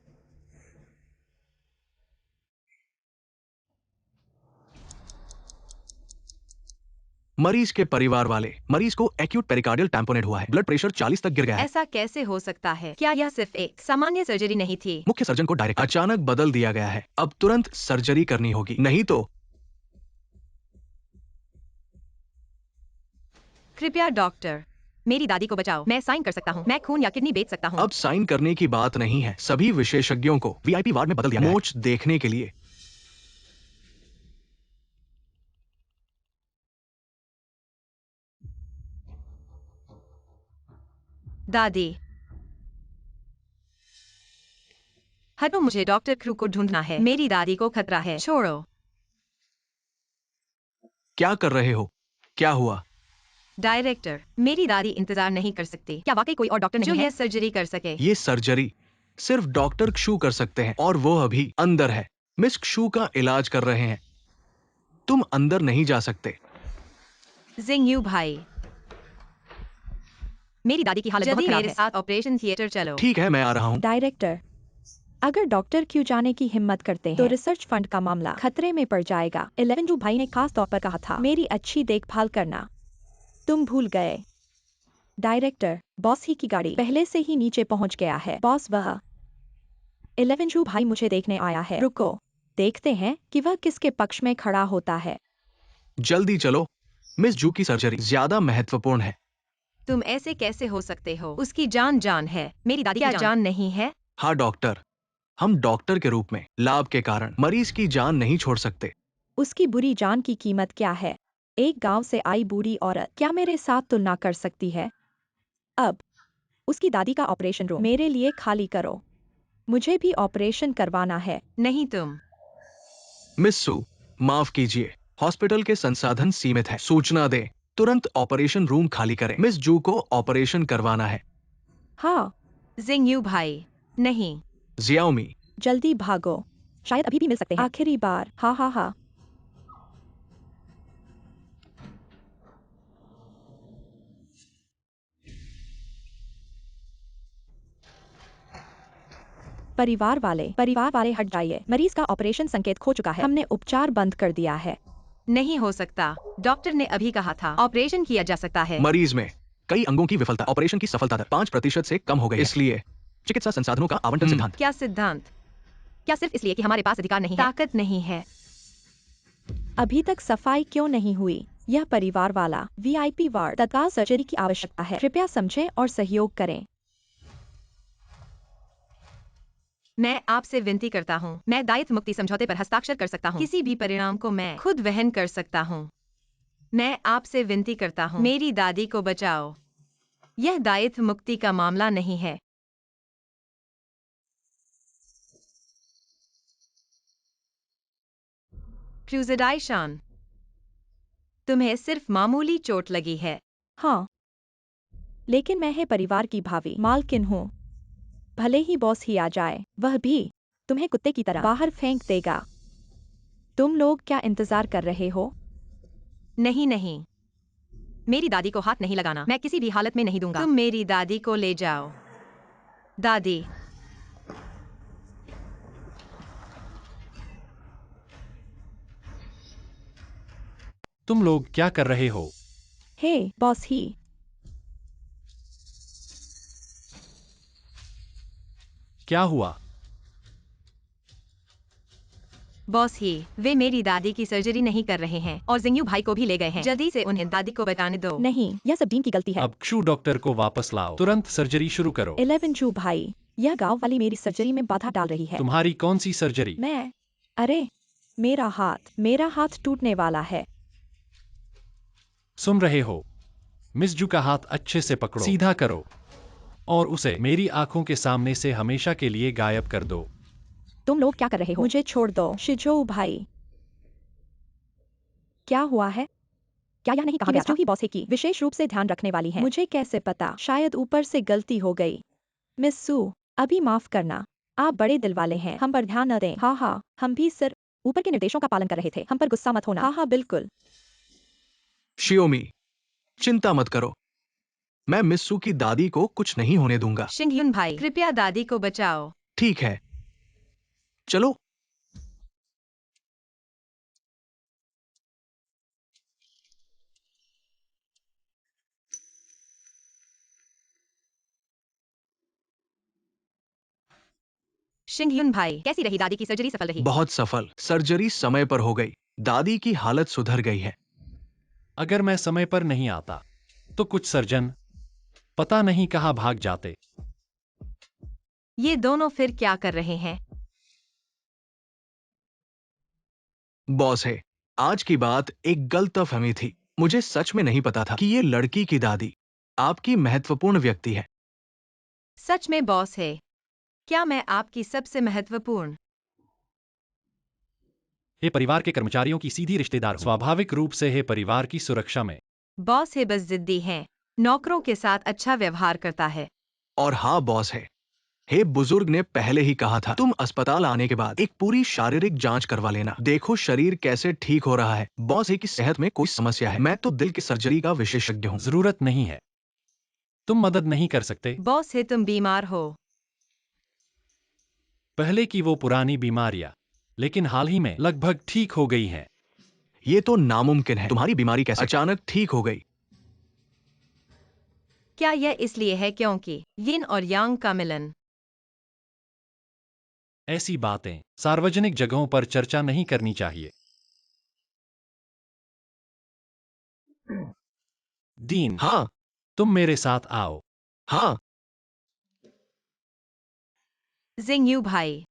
मरीज के परिवार वाले, मरीज को एक्यूट पेरिकार्डियल टैम्पोनेट हुआ है, ब्लड प्रेशर 40 तक गिर गया है। ऐसा कैसे हो सकता है? क्या यह सिर्फ एक सामान्य सर्जरी नहीं थी? मुख्य सर्जन को डायरेक्ट अचानक बदल दिया गया है, अब तुरंत सर्जरी करनी होगी, नहीं तो। कृपया डॉक्टर, मेरी दादी को बचाओ। मैं साइन कर सकता हूँ, मैं खून या किडनी बेच सकता हूँ। अब साइन करने की बात नहीं है, सभी विशेषज्ञों को वीआईपी वार्ड में बदल दिया गया है, मोच देखने के लिए। दादी, हटो, मुझे डॉक्टर क्रू को ढूंढना है, मेरी दादी को खतरा है। छोड़ो। क्या कर रहे हो? क्या हुआ? डायरेक्टर, मेरी दादी इंतजार नहीं कर सकती। क्या वाकई कोई और डॉक्टर नहीं जो यह सर्जरी कर सके? ये सर्जरी सिर्फ डॉक्टर क्षू कर सकते हैं और वो अभी अंदर है। मिस क्षू का इलाज कर रहे हैं, तुम अंदर नहीं जा सकते। जिंगयू भाई, मेरी दादी की हालत बहुत खराब है। मेरे साथ ऑपरेशन थिएटर चलो। ठीक है, मैं आ रहा हूँ। डायरेक्टर, अगर डॉक्टर क्यों जाने की हिम्मत करते हैं तो रिसर्च फंड का मामला खतरे में पड़ जाएगा। 11 जू भाई ने खास तौर पर कहा था मेरी अच्छी देखभाल करना, तुम भूल गए। डायरेक्टर, बॉस ही की गाड़ी पहले से ही नीचे पहुंच गया है। बॉस, वह 11 जू भाई मुझे देखने आया है। रुको, देखते हैं कि वह किसके पक्ष में खड़ा होता है। जल्दी चलो, मिस जू की सर्जरी ज्यादा महत्वपूर्ण है। तुम ऐसे कैसे हो सकते हो? उसकी जान जान है, मेरी दादी की जान नहीं है। हाँ डॉक्टर, हम डॉक्टर के रूप में लाभ के कारण मरीज की जान नहीं छोड़ सकते। उसकी बुरी जान की कीमत क्या है? एक गांव से आई बूढ़ी औरत क्या मेरे साथ तुलना कर सकती है? अब उसकी दादी का ऑपरेशन रूम मेरे लिए खाली करो। मुझे भी ऑपरेशन करवाना है। नहीं तुम। मिस सू, माफ कीजिए, हॉस्पिटल के संसाधन सीमित है। सूचना दें, तुरंत ऑपरेशन रूम खाली करें। मिस जू को ऑपरेशन करवाना है। हाँ, जिंगयू भाई, नहीं। जियाओमी, जल्दी भागो। शायद अभी भी मिल सकते हैं। आखिरी बार। हाँ हाँ हाँ। परिवार वाले हट जाइए। मरीज का ऑपरेशन संकेत खो चुका है। हमने उपचार बंद कर दिया है। नहीं हो सकता, डॉक्टर ने अभी कहा था ऑपरेशन किया जा सकता है। मरीज में कई अंगों की विफलता, ऑपरेशन की सफलता दर 5% से कम हो गई है। इसलिए चिकित्सा संसाधनों का आवंटन सिद्धांत। क्या सिद्धांत? क्या सिर्फ इसलिए कि हमारे पास अधिकार नहीं है? ताकत नहीं है। अभी तक सफाई क्यों नहीं हुई? यह परिवार वाला VIP वार्ड, तत्काल सर्जरी की आवश्यकता है। कृपया समझें और सहयोग करें। मैं आपसे विनती करता हूँ, मैं दायित्व मुक्ति समझौते पर हस्ताक्षर कर सकता हूँ। किसी भी परिणाम को मैं खुद वहन कर सकता हूँ। मैं आपसे विनती करता हूँ, मेरी दादी को बचाओ। यह दायित्व मुक्ति का मामला नहीं है। क्रूजडाइशान, तुम्हें सिर्फ मामूली चोट लगी है। हाँ, लेकिन मैं है परिवार की भावी मालकिन हूँ। भले ही बॉस ही आ जाए, वह भी तुम्हें कुत्ते की तरह बाहर फेंक देगा। तुम लोग क्या इंतजार कर रहे हो? नहीं नहीं, मेरी दादी को हाथ नहीं लगाना। मैं किसी भी हालत में नहीं दूंगा। तुम मेरी दादी को ले जाओ। दादी, तुम लोग क्या कर रहे हो? हे बॉस ही। क्या हुआ? बॉस ही, वे मेरी दादी की सर्जरी नहीं कर रहे हैं और जिंगयू भाई को भी ले गए हैं। जल्दी से उन्हें दादी को बचाने दो। नहीं, यह सब डीन की गलती है। अब क्षु डॉक्टर को वापस लाओ, तुरंत सर्जरी शुरू करो। 11 जू भाई, यह गांव वाली मेरी सर्जरी में बाधा डाल रही है। तुम्हारी कौन सी सर्जरी? अरे, मेरा हाथ टूटने वाला है। सुन रहे हो? मिस जू का हाथ अच्छे से पकड़ो, सीधा करो और उसे मेरी आंखों के सामने से हमेशा के लिए गायब कर दो। तुम लोग क्या कर रहे हो? मुझे छोड़ दो। शिजो भाई, क्या हुआ है? क्या यह नहीं कहा गया था ही बॉस है की विशेष रूप से ध्यान रखने वाली है? मुझे कैसे पता? शायद ऊपर से गलती हो गई। मिस सू, अभी माफ करना। आप बड़े दिल वाले हैं, हम पर ध्यान न दें। हाँ हाँ, हम भी सिर्फ ऊपर के निर्देशों का पालन कर रहे थे। हम पर गुस्सा मत होना। हाँ हाँ बिल्कुल। शियोमी, चिंता मत करो, मैं मिस सू की दादी को कुछ नहीं होने दूंगा। शिंगयुन भाई, कृपया दादी को बचाओ। ठीक है, चलो। शिंगयुन भाई, कैसी रही दादी की सर्जरी? सफल रही? बहुत सफल, सर्जरी समय पर हो गई, दादी की हालत सुधर गई है। अगर मैं समय पर नहीं आता तो कुछ सर्जन पता नहीं कहाँ भाग जाते। ये दोनों फिर क्या कर रहे हैं? बॉस है, आज की बात एक गलतफहमी थी। मुझे सच में नहीं पता था कि ये लड़की की दादी आपकी महत्वपूर्ण व्यक्ति है। सच में बॉस है, क्या मैं आपकी सबसे महत्वपूर्ण? हे परिवार के कर्मचारियों की सीधी रिश्तेदार हूं। स्वाभाविक रूप से हे परिवार की सुरक्षा में। बॉस है बस जिद्दी हैं, नौकरों के साथ अच्छा व्यवहार करता है। और हाँ बॉस है, हे बुजुर्ग ने पहले ही कहा था, तुम अस्पताल आने के बाद एक पूरी शारीरिक जांच करवा लेना। देखो शरीर कैसे ठीक हो रहा है। बॉस है की सेहत में कोई समस्या है। मैं तो दिल की सर्जरी का विशेषज्ञ हूँ। जरूरत नहीं है, तुम मदद नहीं कर सकते। बॉस है तुम बीमार हो। पहले की वो पुरानी बीमारियां लेकिन हाल ही में लगभग ठीक हो गई हैं। ये तो नामुमकिन है, तुम्हारी बीमारी कैसे अचानक ठीक हो गई? क्या यह इसलिए है क्योंकि यिन और यांग का मिलन? ऐसी बातें सार्वजनिक जगहों पर चर्चा नहीं करनी चाहिए। डीन, हाँ, तुम मेरे साथ आओ। हाँ, जिंग यू भाई,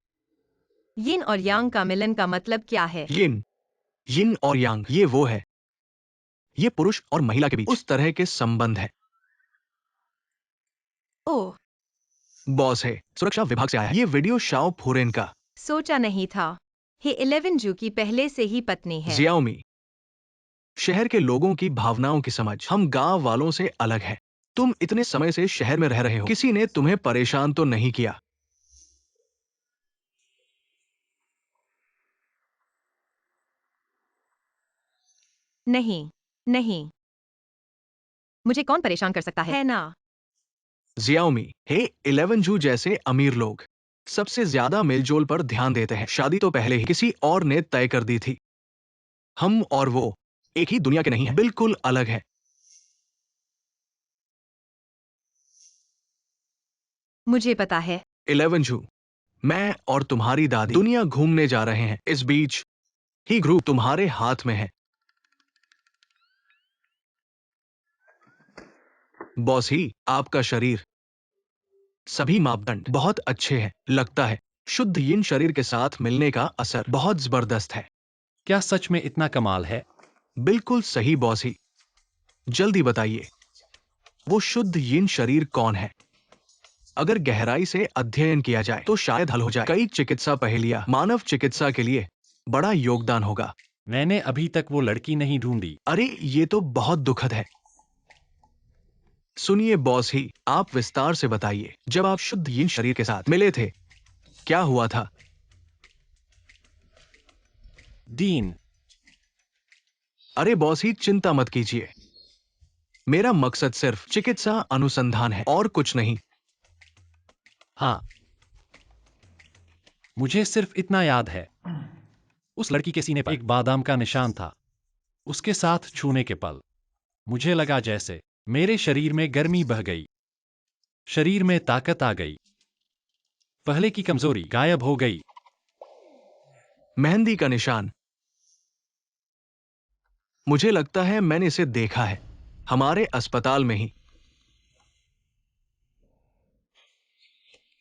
यिन और यांग का मिलन का मतलब क्या है? यिन यिन और यांग, ये वो है, ये पुरुष और महिला के बीच उस तरह के संबंध है। ओह, बॉस है, सुरक्षा विभाग से आया है। ये वीडियो शाओ फुरेन का। सोचा नहीं था। हे 11 जू की पहले से ही पत्नी है। जियाओमी, शहर के लोगों की भावनाओं की समझ हम गांव वालों से अलग है। तुम इतने समय से शहर में रह रहे हो, किसी ने तुम्हें परेशान तो नहीं किया? नहीं, नहीं, मुझे कौन परेशान कर सकता है ना? जियाओमी, हे 11 जू जैसे अमीर लोग सबसे ज्यादा मेलजोल पर ध्यान देते हैं। शादी तो पहले ही किसी और ने तय कर दी थी। हम और वो एक ही दुनिया के नहीं है, बिल्कुल अलग है। मुझे पता है। 11 जू, मैं और तुम्हारी दादी दुनिया घूमने जा रहे हैं। इस बीच ही ग्रुप तुम्हारे हाथ में है। बॉस ही, आपका शरीर, सभी मापदंड बहुत अच्छे हैं। लगता है शुद्ध यिन शरीर के साथ मिलने का असर बहुत जबरदस्त है। क्या सच में इतना कमाल है? बिल्कुल सही बॉस ही। जल्दी बताइए, वो शुद्ध यिन शरीर कौन है? अगर गहराई से अध्ययन किया जाए तो शायद हल हो जाए। कई चिकित्सा पहेलियां मानव चिकित्सा के लिए बड़ा योगदान होगा। मैंने अभी तक वो लड़की नहीं ढूंढी। अरे, ये तो बहुत दुखद है। सुनिए बॉस ही, आप विस्तार से बताइए, जब आप शुद्ध यिन शरीर के साथ मिले थे, क्या हुआ था? डीन, अरे बॉस ही, चिंता मत कीजिए। मेरा मकसद सिर्फ चिकित्सा अनुसंधान है और कुछ नहीं। हाँ, मुझे सिर्फ इतना याद है, उस लड़की के सीने पर एक बादाम का निशान था। उसके साथ छूने के पल मुझे लगा जैसे मेरे शरीर में गर्मी बह गई, शरीर में ताकत आ गई, पहले की कमजोरी गायब हो गई। मेहंदी का निशान, मुझे लगता है मैंने इसे देखा है, हमारे अस्पताल में ही।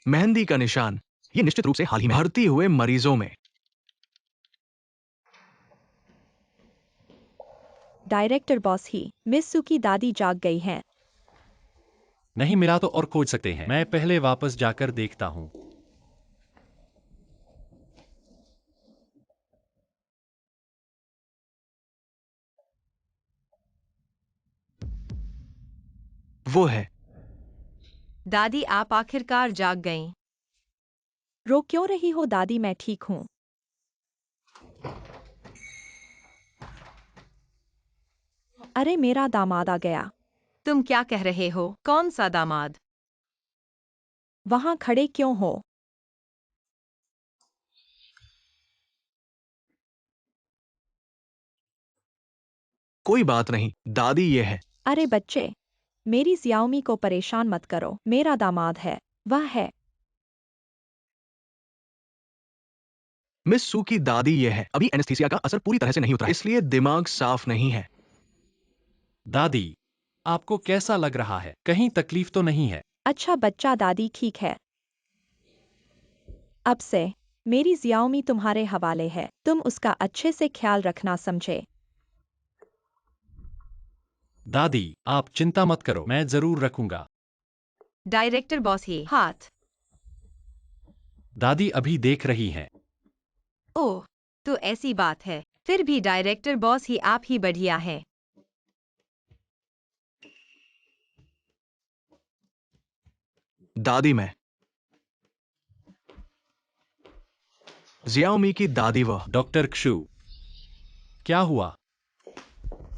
मेहंदी का निशान, ये निश्चित रूप से हाल ही में भर्ती हुए मरीजों में। डायरेक्टर बॉस ही, मिस सू की दादी जाग गई हैं। नहीं मिला तो और खोज सकते हैं। मैं पहले वापस जाकर देखता हूं। वो है। दादी, आप आखिरकार जाग गईं। रो क्यों रही हो दादी, मैं ठीक हूँ। अरे मेरा दामाद आ गया। तुम क्या कह रहे हो? कौन सा दामाद? वहां खड़े क्यों हो? कोई बात नहीं दादी, ये है। अरे बच्चे, मेरी जियाओमी को परेशान मत करो, मेरा दामाद है, वह है। मिस सू की दादी, ये है। अभी एनेस्थीसिया का असर पूरी तरह से नहीं उतरा है, इसलिए दिमाग साफ नहीं है। दादी, आपको कैसा लग रहा है? कहीं तकलीफ तो नहीं है? अच्छा बच्चा, दादी ठीक है। अब से मेरी जियाओमी तुम्हारे हवाले है, तुम उसका अच्छे से ख्याल रखना, समझे? दादी, आप चिंता मत करो, मैं जरूर रखूंगा। डायरेक्टर बॉस ही, हाथ। दादी अभी देख रही हैं। ओह, तो ऐसी बात है। फिर भी डायरेक्टर बॉस ही, आप ही बढ़िया है। दादी, मैं जियाओमी की दादी। वह डॉक्टर क्षु, क्या हुआ?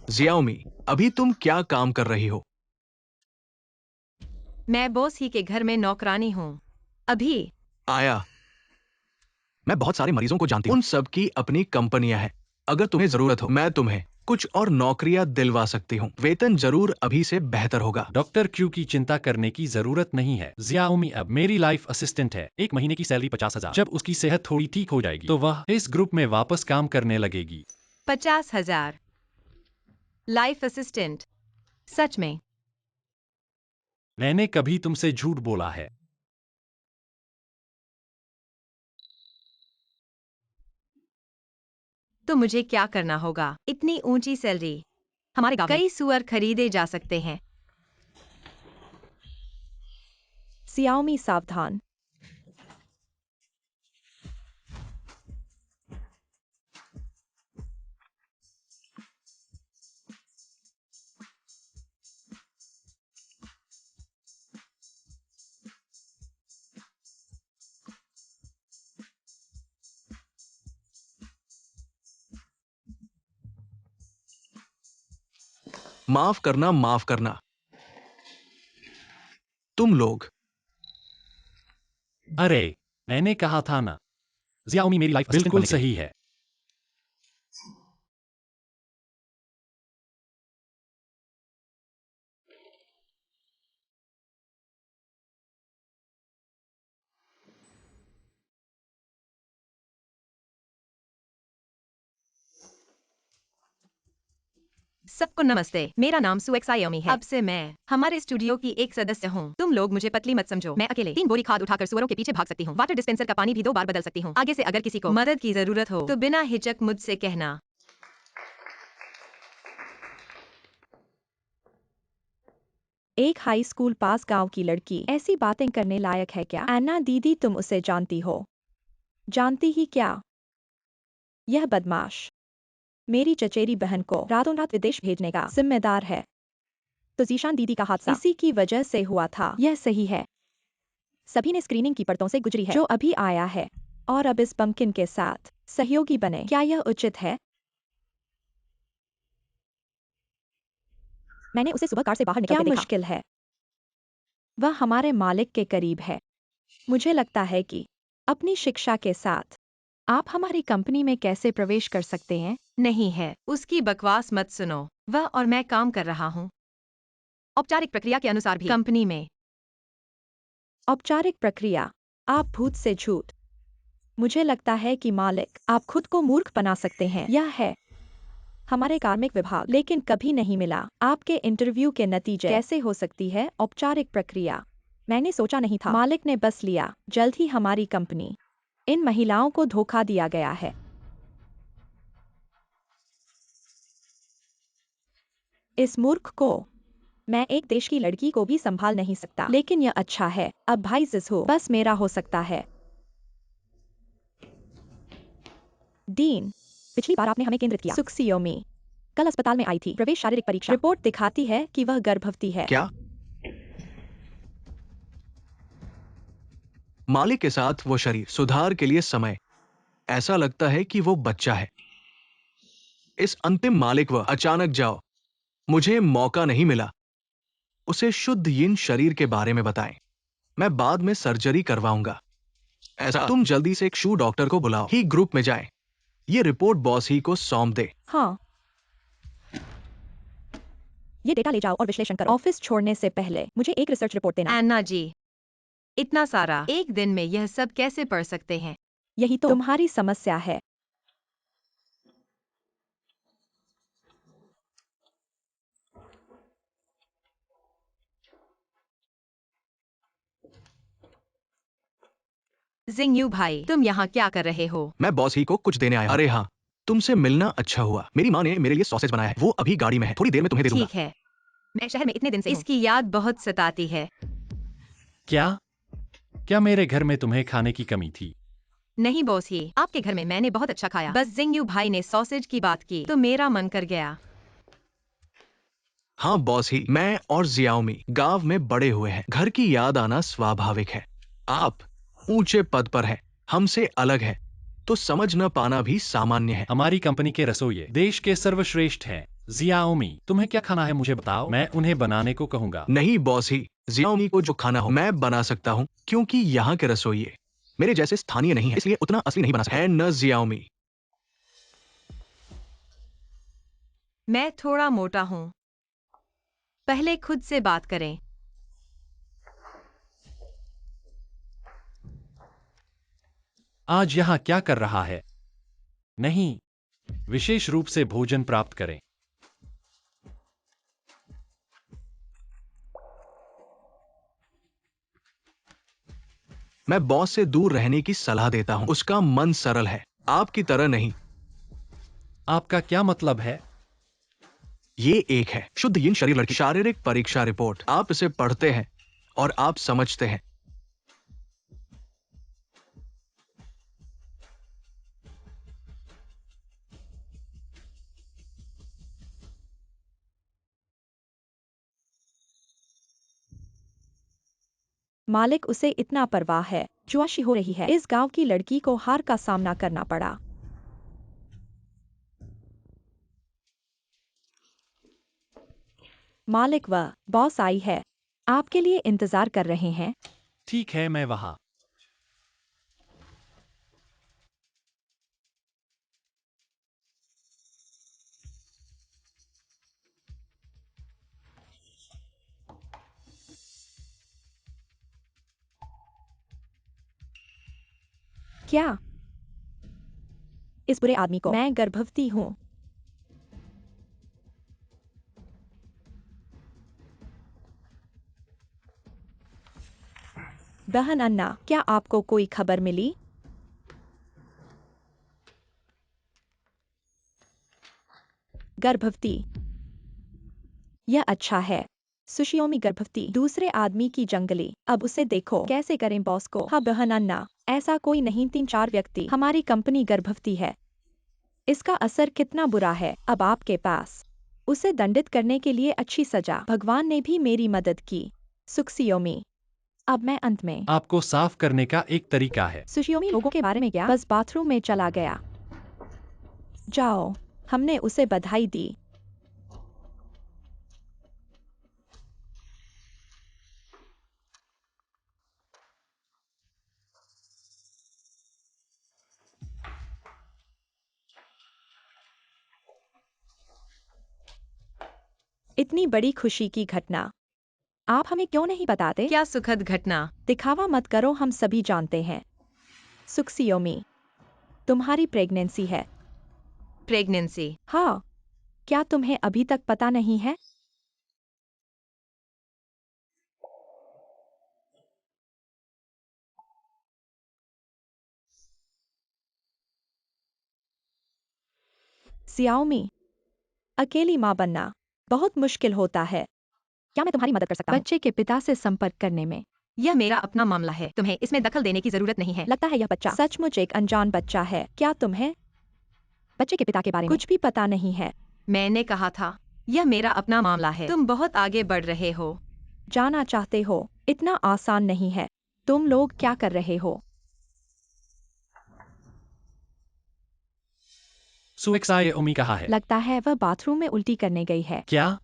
जियाओमी, अभी तुम क्या काम कर रही हो? मैं बॉस ही के घर में नौकरानी हूँ। अभी आया। मैं बहुत सारे मरीजों को जानती हूँ, उन सब की अपनी कंपनियां हैं। अगर तुम्हें जरूरत हो, मैं तुम्हें कुछ और नौकरियां दिलवा सकती हूँ। वेतन जरूर अभी से बेहतर होगा। डॉक्टर क्यू की चिंता करने की जरूरत नहीं है। जियाओमी अब मेरी लाइफ असिस्टेंट है। 1 महीने की सैलरी 50,000। जब उसकी सेहत थोड़ी ठीक हो जाएगी तो वह इस ग्रुप में वापस काम करने लगेगी। 50,000 लाइफ असिस्टेंट? सच में? मैंने कभी तुमसे झूठ बोला है? तो मुझे क्या करना होगा? इतनी ऊंची सैलरी। हमारे गांव में कई सुअर खरीदे जा सकते हैं। Xiaomi सावधान। माफ करना, माफ करना। तुम लोग। अरे, मैंने कहा था ना, Xiaomi मेरी लाइफ बिल्कुल सही है। सबको नमस्ते, मेरा नाम Xiaomi है। अब से मैं हमारे स्टूडियो की एक सदस्य हूँ। तुम लोग मुझे पतली मत समझो। मैं अकेले 3 बोरी खाद उठाकर सुअरों के पीछे भाग सकती हूँ। वाटर डिस्पेंसर का पानी भी 2 बार बदल सकती हूँ। आगे से अगर किसी को मदद की जरूरत हो तो बिना हिचक मुझसे कहना। एक हाई स्कूल पास गांव की लड़की ऐसी बातें करने लायक है क्या? एन्ना दीदी, तुम उसे जानती हो? जानती ही क्या? यह बदमाश मेरी चचेरी बहन को रातों रात विदेश भेजने का जिम्मेदार है। तो जीशान दीदी का हादसा इसी की वजह से हुआ था। यह सही है। सभी ने स्क्रीनिंग की परतों से गुजरी है जो अभी आया है, और अब इस पम्पकिन के साथ सहयोगी बने। क्या यह उचित है? मैंने उसे सुबह कार से बाहर निकलते देखा। क्या मुश्किल है? वह हमारे मालिक के करीब है। मुझे लगता है कि अपनी शिक्षा के साथ आप हमारी कंपनी में कैसे प्रवेश कर सकते हैं? नहीं है, उसकी बकवास मत सुनो। वह और मैं काम कर रहा हूँ औपचारिक प्रक्रिया के अनुसार भी कंपनी में। औपचारिक प्रक्रिया? आप भूत से झूठ। मुझे लगता है कि मालिक आप खुद को मूर्ख बना सकते हैं। यह है हमारे कार्मिक विभाग, लेकिन कभी नहीं मिला। आपके इंटरव्यू के नतीजे कैसे हो सकती है औपचारिक प्रक्रिया? मैंने सोचा नहीं था। मालिक ने बस लिया। जल्द ही हमारी कंपनी इन महिलाओं को धोखा दिया गया है। इस मूर्ख को मैं एक देश की लड़की को भी संभाल नहीं सकता। लेकिन यह अच्छा है। अब भाई जिसहो बस मेरा हो सकता है। डीन, पिछली बार आपने हमें केंद्रित किया। Xiaomi कल अस्पताल में आई थी। प्रवेश शारीरिक परीक्षा रिपोर्ट दिखाती है कि वह गर्भवती है। क्या? मालिक के साथ वो शरीर सुधार के लिए समय। ऐसा लगता है कि वो बच्चा है। इस अंतिम मालिक व अचानक जाओ। मुझे मौका नहीं मिला। उसे शुद्ध यिन शरीर के बारे में बताएं। मैं बाद में सर्जरी करवाऊंगा। ऐसा तुम जल्दी से एक शू डॉक्टर को बुलाओ। ही ग्रुप में जाएं। ये रिपोर्ट बॉस ही को सौंप दे। हाँ, ये डेटा ले जाओ और विश्लेषण करो। ऑफिस छोड़ने से पहले मुझे एक रिसर्च रिपोर्ट देना। एन्ना जी, इतना सारा एक दिन में यह सब कैसे पढ़ सकते हैं? यही तो तुम्हारी समस्या है। जिंगयू भाई, तुम यहाँ क्या कर रहे हो? मैं बॉस ही को कुछ देने आया हूं। अरे हाँ, तुमसे मिलना अच्छा हुआ। मेरी माँ ने मेरे लिए सॉसेज बनाया है। वो अभी गाड़ी में है। थोड़ी देर में तुम्हें दे दूंगा। ठीक है, मैं शहर में इतने दिन से हूँ। इसकी याद बहुत सताती है। क्या? क्या मेरे घर में तुम्हें खाने की कमी थी? नहीं बॉस ही, आपके घर में मैंने बहुत अच्छा खाया। बस जिंगयू भाई ने सॉसेज की बात की तो मेरा मन कर गया। हाँ बॉस ही, मैं और जियाओमी गांव में बड़े हुए हैं। घर की याद आना स्वाभाविक है। आप ऊंचे पद पर हैं, हमसे अलग है, तो समझ न पाना भी सामान्य है। हमारी कंपनी के रसोइये देश के सर्वश्रेष्ठ हैं। Xiaomi, तुम्हें क्या खाना है मुझे बताओ, मैं उन्हें बनाने को कहूंगा। नहीं बॉस ही, जियाओमी को जो खाना हो मैं बना सकता हूँ, क्योंकि यहाँ के रसोइये मेरे जैसे स्थानीय नहीं है, इसलिए उतना असली नहीं बना सकते। है न जियाओमी? मैं थोड़ा मोटा हूँ। पहले खुद से बात करें। आज यहाँ क्या कर रहा है? नहीं, विशेष रूप से भोजन प्राप्त करें। मैं बॉस से दूर रहने की सलाह देता हूं। उसका मन सरल है, आपकी तरह नहीं। आपका क्या मतलब है? ये एक है शुद्ध यिन शरीर लड़की शारीरिक परीक्षा रिपोर्ट। आप इसे पढ़ते हैं और आप समझते हैं। मालिक उसे इतना परवाह है। जुआशी हो रही है। इस गांव की लड़की को हार का सामना करना पड़ा। मालिक व बॉस आई है। आपके लिए इंतजार कर रहे हैं। ठीक है, मैं वहां। क्या? इस बुरे आदमी को मैं गर्भवती हूँ। बहन अन्ना, क्या आपको कोई खबर मिली? गर्भवती। यह अच्छा है। सुशियोमी गर्भवती दूसरे आदमी की जंगली। अब उसे देखो कैसे करें बॉस को। हाँ बहन अन्ना, ऐसा कोई नहीं, 3-4 व्यक्ति। हमारी कंपनी गर्भवती है। इसका असर कितना बुरा है अब आपके पास। उसे दंडित करने के लिए अच्छी सजा। भगवान ने भी मेरी मदद की। सुखसियोमी। अब मैं अंत में। आपको साफ करने का एक तरीका है। सुशियोमी लोगों के बारे में क्या? बस बाथरूम में चला गया। जाओ। हमने उसे बधाई दी। इतनी बड़ी खुशी की घटना आप हमें क्यों नहीं बताते? क्या सुखद घटना। दिखावा मत करो, हम सभी जानते हैं। सुखसियोमी, तुम्हारी प्रेगनेंसी है। प्रेगनेंसी। हाँ। क्या तुम्हें अभी तक पता नहीं है? सियाओमी, अकेली माँ बनना बहुत मुश्किल होता है। क्या मैं तुम्हारी मदद कर सकता हूँ? बच्चे के पिता से संपर्क करने में। यह मेरा अपना मामला है, तुम्हें इसमें दखल देने की जरूरत नहीं है। लगता है यह बच्चा सचमुच एक अनजान बच्चा है। क्या तुम्हें बच्चे के पिता के बारे में कुछ भी पता नहीं है? मैंने कहा था, यह मेरा अपना मामला है। तुम बहुत आगे बढ़ रहे हो। जाना चाहते हो? इतना आसान नहीं है। तुम लोग क्या कर रहे हो? सुएक्साए ओमी कहा है। लगता है वह बाथरूम में उल्टी करने गई है। क्या?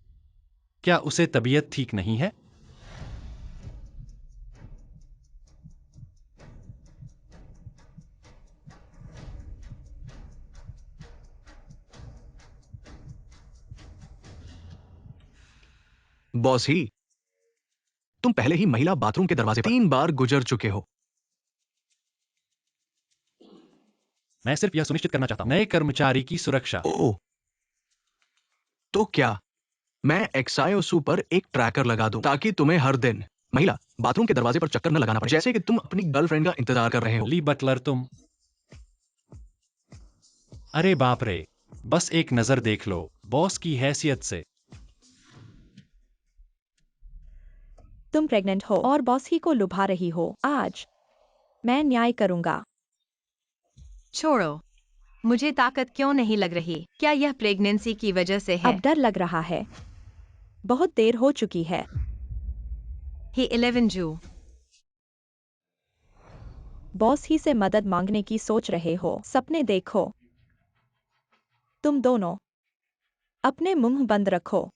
क्या उसे तबीयत ठीक नहीं है? बॉस ही, तुम पहले ही महिला बाथरूम के दरवाजे पर 3 बार गुजर चुके हो। मैं सिर्फ यह सुनिश्चित करना चाहता हूं नए कर्मचारी की सुरक्षा। ओह, तो क्या मैं एक्सायोसू पर एक ट्रैकर लगा दूं ताकि तुम्हें हर दिन महिला बाथरूम के दरवाजे पर चक्कर न लगाना पड़े, जैसे कि तुम अपनी गर्लफ्रेंड का इंतजार कर रहे हो। ली बटलर, तुम। अरे बाप रे, बस एक नजर देख लो, बॉस की हैसियत से। तुम प्रेग्नेंट हो और बॉस ही को लुभा रही हो। आज मैं न्याय करूंगा। छोड़ो, मुझे ताकत क्यों नहीं लग रही? क्या यह प्रेगनेंसी की वजह से है? अब डर लग रहा है। बहुत देर हो चुकी है। ही 11 जू। बॉस ही से मदद मांगने की सोच रहे हो? सपने देखो। तुम दोनों अपने मुंह बंद रखो।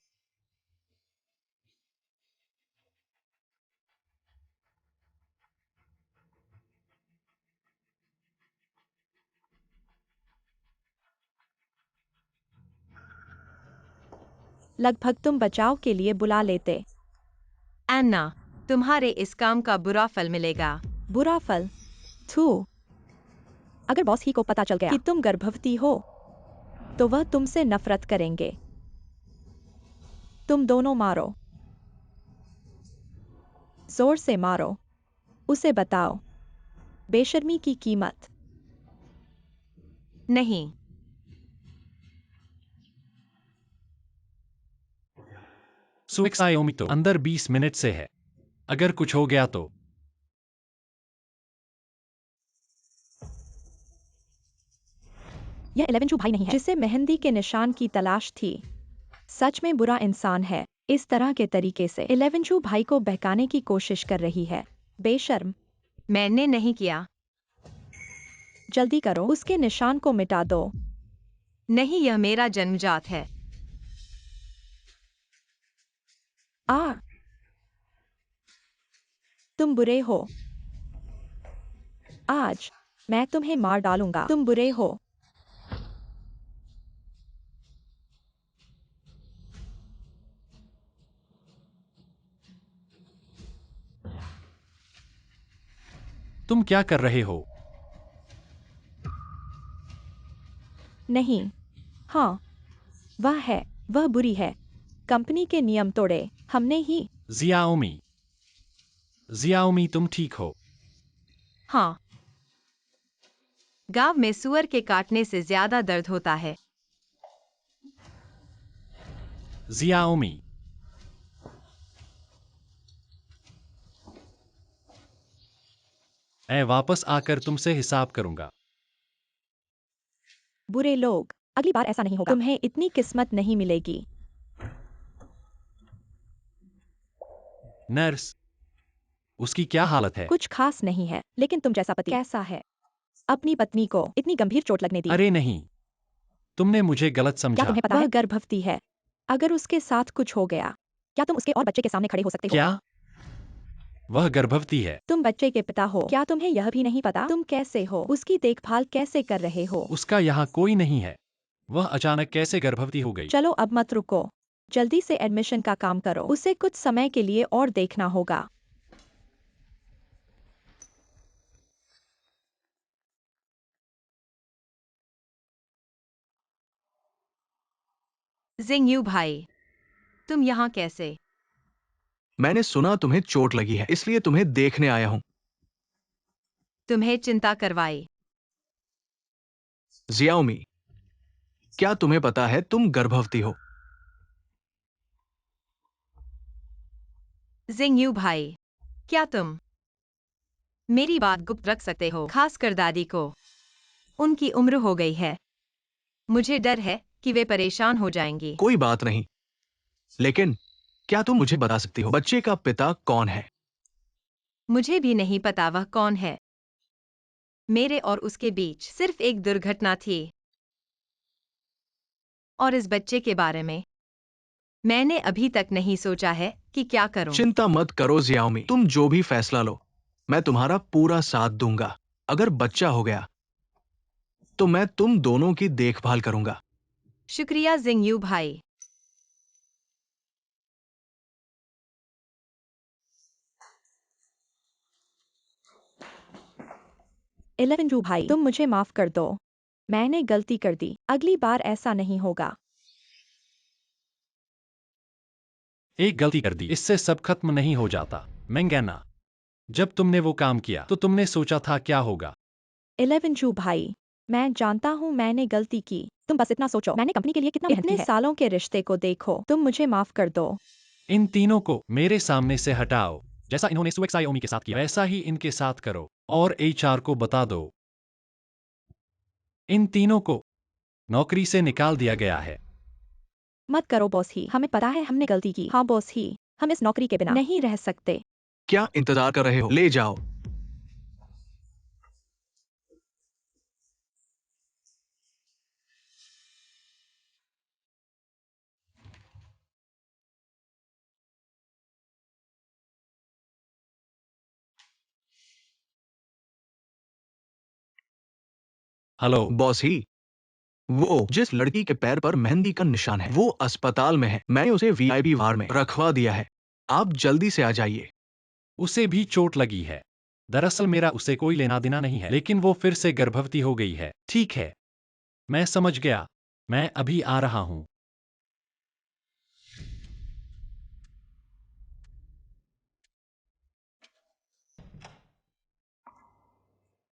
लगभग तुम बचाव के लिए बुला लेते। एन्ना, तुम्हारे इस काम का बुरा फल मिलेगा। बुरा फल? थू। अगर बॉस ही को पता चल गया कि तुम गर्भवती हो तो वह तुमसे नफरत करेंगे। तुम दोनों मारो। जोर से मारो। उसे बताओ बेशर्मी की कीमत। नहीं। सुएक्सायोमी तो अंदर 20 मिनट से है। अगर कुछ हो गया तो यह 11 भाई नहीं है जिसे मेहंदी के निशान की तलाश थी। सच में बुरा इंसान है। इस तरह के तरीके से 11 भाई को बहकाने की कोशिश कर रही है। बेशर्म। मैंने नहीं किया। जल्दी करो, उसके निशान को मिटा दो। नहीं, यह मेरा जन्मजात है। आ, तुम बुरे हो। आज मैं तुम्हें मार डालूंगा। तुम बुरे हो। तुम क्या कर रहे हो? नहीं। हाँ, वह है। वह बुरी है। कंपनी के नियम तोड़े हमने ही। जियाओमी, जियाओमी तुम ठीक हो? हाँ। गांव में सुअर के काटने से ज्यादा दर्द होता है। जियाओमी, मैं वापस आकर तुमसे हिसाब करूंगा। बुरे लोग। अगली बार ऐसा नहीं होगा। तुम्हें इतनी किस्मत नहीं मिलेगी। नर्स, उसकी क्या हालत है? कुछ खास नहीं है, लेकिन तुम जैसा पति कैसा है? अपनी पत्नी को इतनी गंभीर चोट लगने दी। अरे नहीं, तुमने मुझे गलत क्या समझा। तुम्हें पता है? वह गर्भवती है। अगर उसके साथ कुछ हो गया, क्या तुम उसके और बच्चे के सामने खड़े हो सकते हो? क्या? वह गर्भवती है। तुम बच्चे के पिता हो। क्या तुम्हें यह भी नहीं पता तुम कैसे हो? उसकी देखभाल कैसे कर रहे हो? उसका यहाँ कोई नहीं है। वह अचानक कैसे गर्भवती हो गई? चलो अब मत रुको। जल्दी से एडमिशन का काम करो। उसे कुछ समय के लिए और देखना होगा। जिंगयू भाई, तुम यहाँ कैसे? मैंने सुना तुम्हें चोट लगी है, इसलिए तुम्हें देखने आया हूं। तुम्हें चिंता करवाई। जियाओमी, क्या तुम्हें पता है तुम गर्भवती हो? जिंगयू भाई, क्या तुम मेरी बात गुप्त रख सकते हो, खासकर दादी को? उनकी उम्र हो गई है। मुझे डर है कि वे परेशान हो जाएंगी। कोई बात नहीं, लेकिन क्या तुम मुझे बता सकती हो बच्चे का पिता कौन है? मुझे भी नहीं पता वह कौन है। मेरे और उसके बीच सिर्फ एक दुर्घटना थी। और इस बच्चे के बारे में मैंने अभी तक नहीं सोचा है कि क्या करूं। चिंता मत करो जियाओमी, तुम जो भी फैसला लो, मैं तुम्हारा पूरा साथ दूंगा। अगर बच्चा हो गया, तो मैं तुम दोनों की देखभाल करूंगा। शुक्रिया जिंगयू भाई। इलेवन भाई, तुम मुझे माफ कर दो। मैंने गलती कर दी। अगली बार ऐसा नहीं होगा। एक गलती कर दी, इससे सब खत्म नहीं हो जाता। मैंगैना, जब तुमने वो काम किया तो तुमने सोचा था क्या होगा? 11 भाई, मैं जानता हूँ मैंने गलती की। तुम बस इतना सोचो, मैंने कंपनी के लिए कितना मेहनत की है। इतने सालों के रिश्ते को देखो। तुम मुझे माफ कर दो। इन तीनों को मेरे सामने से हटाओ। जैसा इन्होंने सुएक्सायोमी के साथ किया वैसा ही इनके साथ करो। और एचआर को बता दो, इन तीनों को नौकरी से निकाल दिया गया है। मत करो बॉस ही, हमें पता है हमने गलती की। हाँ बॉस ही, हम इस नौकरी के बिना नहीं रह सकते। क्या इंतजार कर रहे हो? ले जाओ। हेलो बॉस ही, वो जिस लड़की के पैर पर मेहंदी का निशान है, वो अस्पताल में है। मैंने उसे वीआईपी वार्ड में रखवा दिया है। आप जल्दी से आ जाइए। उसे भी चोट लगी है। दरअसल मेरा उसे कोई लेना देना नहीं है, लेकिन वो फिर से गर्भवती हो गई है। ठीक है, मैं समझ गया। मैं अभी आ रहा हूँ।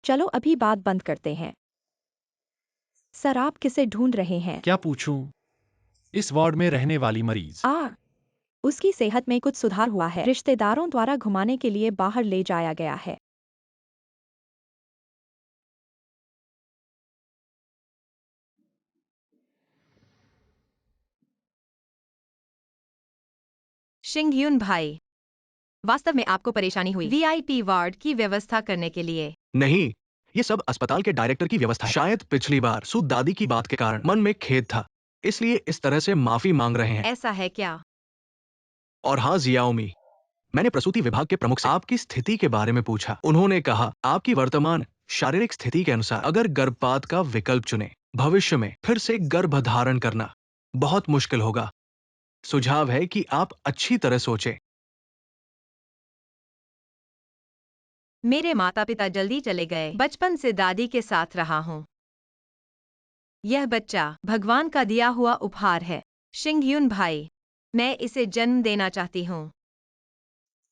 चलो अभी बात बंद करते हैं। सर, आप किसे ढूंढ रहे हैं? क्या पूछूं? इस वार्ड में रहने वाली मरीज। उसकी सेहत में कुछ सुधार हुआ है। रिश्तेदारों द्वारा घुमाने के लिए बाहर ले जाया गया है। शिंगयून भाई, वास्तव में आपको परेशानी हुई वीआईपी वार्ड की व्यवस्था करने के लिए। नहीं, ये सब अस्पताल के डायरेक्टर की व्यवस्था है। शायद पिछली बार सूद दादी की बात के कारण मन में खेद था, इसलिए इस तरह से माफी मांग रहे हैं। ऐसा है क्या? और हाँ जियाओमी, मैंने प्रसूति विभाग के प्रमुख से आपकी स्थिति के बारे में पूछा। उन्होंने कहा आपकी वर्तमान शारीरिक स्थिति के अनुसार अगर गर्भपात का विकल्प चुने, भविष्य में फिर से गर्भधारण करना बहुत मुश्किल होगा। सुझाव है कि आप अच्छी तरह सोचें। मेरे माता पिता जल्दी चले गए। बचपन से दादी के साथ रहा हूँ। यह बच्चा भगवान का दिया हुआ उपहार है। शिंगयून भाई, मैं इसे जन्म देना चाहती हूँ।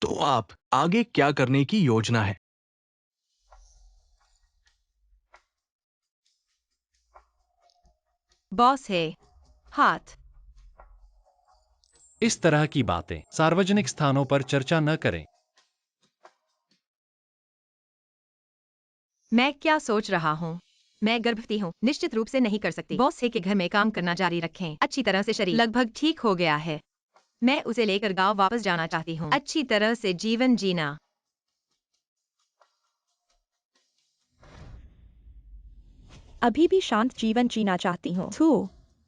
तो आप आगे क्या करने की योजना है? बॉस है हाथ। इस तरह की बातें सार्वजनिक स्थानों पर चर्चा न करें। मैं क्या सोच रहा हूँ? मैं गर्भवती हूँ, निश्चित रूप से नहीं कर सकती। बॉस है कि घर में काम करना जारी रखें। अच्छी तरह से शरीर लगभग ठीक हो गया है। मैं उसे लेकर गांव वापस जाना चाहती हूँ, अच्छी तरह से जीवन जीना। अभी भी शांत जीवन जीना चाहती हूँ।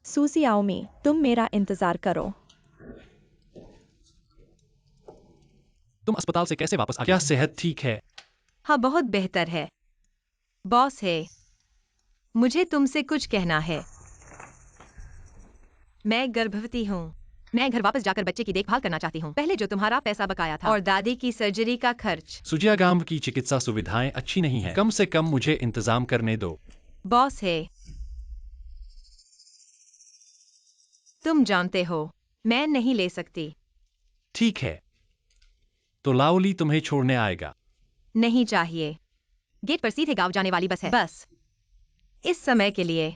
सुसियाओमी, तुम मेरा इंतजार करो। तुम अस्पताल से कैसे वापस आ गई? क्या सेहत ठीक है? हाँ, बहुत बेहतर है। बॉस है, मुझे तुमसे कुछ कहना है। मैं गर्भवती हूँ। मैं घर वापस जाकर बच्चे की देखभाल करना चाहती हूँ, पहले जो तुम्हारा पैसा बकाया था और दादी की सर्जरी का खर्च। सुजियागाम की चिकित्सा सुविधाएं अच्छी नहीं है। कम से कम मुझे इंतजाम करने दो। बॉस है, तुम जानते हो, मैं नहीं ले सकती। ठीक है, तो लाओली तुम्हें छोड़ने आएगा। नहीं चाहिए। गेट पर सीधे गांव जाने वाली बस है। बस इस समय के लिए।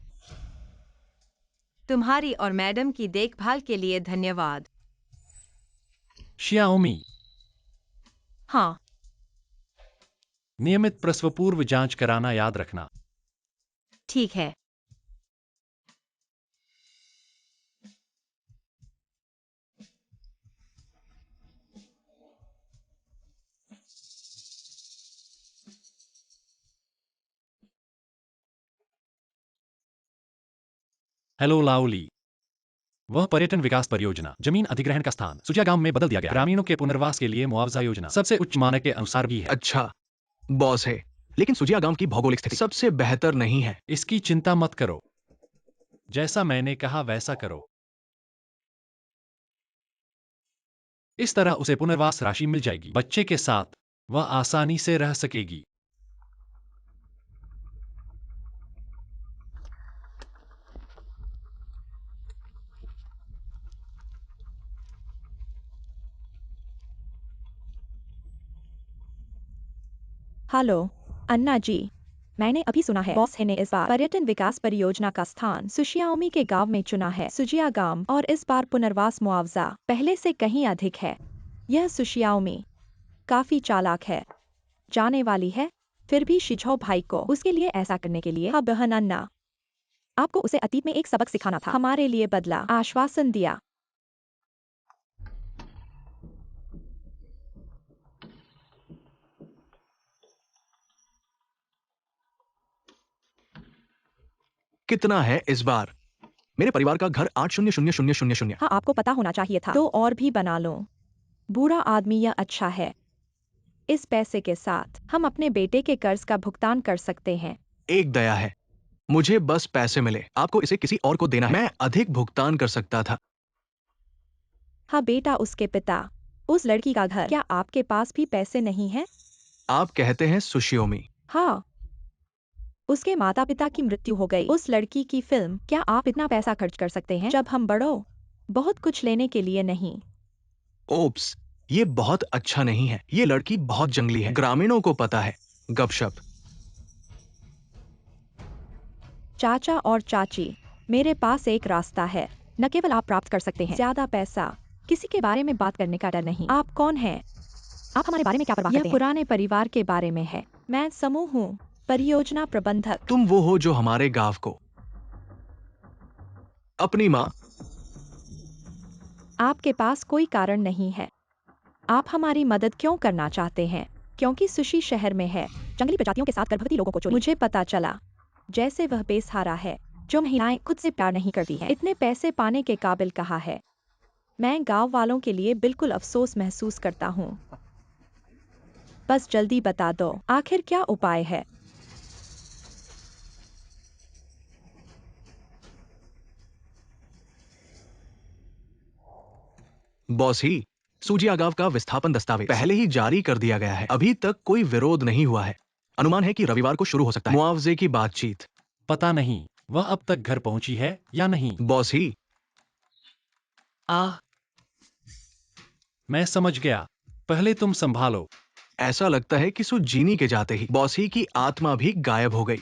तुम्हारी और मैडम की देखभाल के लिए धन्यवाद। शियाओमी, हाँ, नियमित प्रसव पूर्व जांच कराना याद रखना। ठीक है। हेलो लाओली। वह पर्यटन विकास परियोजना जमीन अधिग्रहण का स्थान सुजियागाम में बदल दिया गया। ग्रामीणों के पुनर्वास के लिए मुआवजा योजना सबसे उच्च मानक के अनुसार भी है। अच्छा, बॉस है, लेकिन सुजियागाम की भौगोलिक स्थिति सबसे बेहतर नहीं है। इसकी चिंता मत करो, जैसा मैंने कहा वैसा करो। इस तरह उसे पुनर्वास राशि मिल जाएगी। बच्चे के साथ वह आसानी से रह सकेगी। हेलो अन्ना जी, मैंने अभी सुना है बॉस है ने इस बार पर्यटन विकास परियोजना का स्थान सुशियाओमी के गांव में चुना है। सुजियागाम, और इस बार पुनर्वास मुआवजा पहले से कहीं अधिक है। यह सुशियाओमी काफी चालाक है, जाने वाली है। फिर भी शिझो भाई को उसके लिए ऐसा करने के लिए। हाँ बहन अन्ना, आपको उसे अतीत में एक सबक सिखाना था। हमारे लिए बदला, आश्वासन दिया। कितना है इस बार? मेरे परिवार का घर 8000000। हाँ, आपको पता होना चाहिए था। तो और भी बना लो। बुरा आदमी या अच्छा है। इस पैसे के साथ हम अपने बेटे के कर्ज का भुगतान कर सकते हैं। एक दया है, मुझे बस पैसे मिले, आपको इसे किसी और को देना है। मैं अधिक भुगतान कर सकता था। हाँ बेटा, उसके पिता, उस लड़की का घर। क्या आपके पास भी पैसे नहीं हैं? आप कहते हैं सुशियोमी? हाँ, उसके माता पिता की मृत्यु हो गई। उस लड़की की फिल्म। क्या आप इतना पैसा खर्च कर सकते हैं जब हम बड़ों? बहुत कुछ लेने के लिए नहीं। ओप्स, ये बहुत अच्छा नहीं है। ये लड़की बहुत जंगली है, ग्रामीणों को पता है। गपशप। चाचा और चाची, मेरे पास एक रास्ता है। न केवल आप प्राप्त कर सकते हैं ज्यादा पैसा, किसी के बारे में बात करने का डर नहीं। आप कौन हैं? आप हमारे बारे में क्या परवाह करते हैं? यह पुराने परिवार के बारे में है। मैं समूह हूँ, परियोजना प्रबंधक। तुम वो हो जो हमारे गांव को अपनी माँ। आपके पास कोई कारण नहीं है। आप हमारी मदद क्यों करना चाहते हैं? क्योंकि सुशी शहर में है, जंगली प्रजातियों के साथ गर्भवती लोगों को चोरी। मुझे पता चला जैसे वह बेसहारा है, जो महिलाएं खुद से प्यार नहीं करती हैं। इतने पैसे पाने के काबिल कहा है। मैं गांव वालों के लिए बिल्कुल अफसोस महसूस करता हूँ। बस जल्दी बता दो, आखिर क्या उपाय है? बॉस ही, सूजिया गांव का विस्थापन दस्तावेज पहले ही जारी कर दिया गया है। अभी तक कोई विरोध नहीं हुआ है। अनुमान है कि रविवार को शुरू हो सकता है। मुआवजे की बातचीत। पता नहीं वह अब तक घर पहुंची है या नहीं। बॉस ही, मैं समझ गया, पहले तुम संभालो। ऐसा लगता है कि सु जीनी के जाते ही बॉस ही की आत्मा भी गायब हो गई।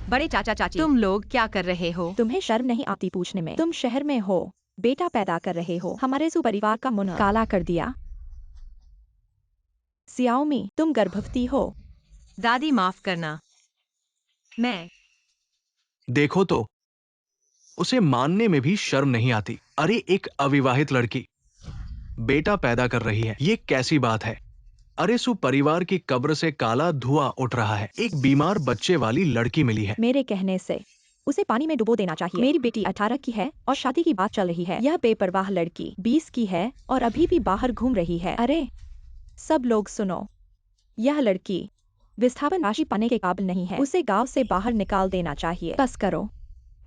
बड़े चाचा चाची, तुम लोग क्या कर रहे हो? तुम्हें शर्म नहीं आती पूछने में? तुम शहर में हो, बेटा पैदा कर रहे हो, हमारे सुपरिवार का मुंह काला कर दिया। सियाओमी, तुम गर्भवती हो। दादी माफ करना, मैं देखो तो, उसे मानने में भी शर्म नहीं आती। अरे एक अविवाहित लड़की बेटा पैदा कर रही है, ये कैसी बात है? अरे सु परिवार की कब्र से काला धुआं उठ रहा है। एक बीमार बच्चे वाली लड़की मिली है। मेरे कहने से उसे पानी में डुबो देना चाहिए। मेरी बेटी 18 की है और शादी की बात चल रही है। यह बेपरवाह लड़की 20 की है और अभी भी बाहर घूम रही है। अरे सब लोग सुनो, यह लड़की विस्थापन राशि पाने के काबिल नहीं है। उसे गांव से बाहर निकाल देना चाहिए। बस करो,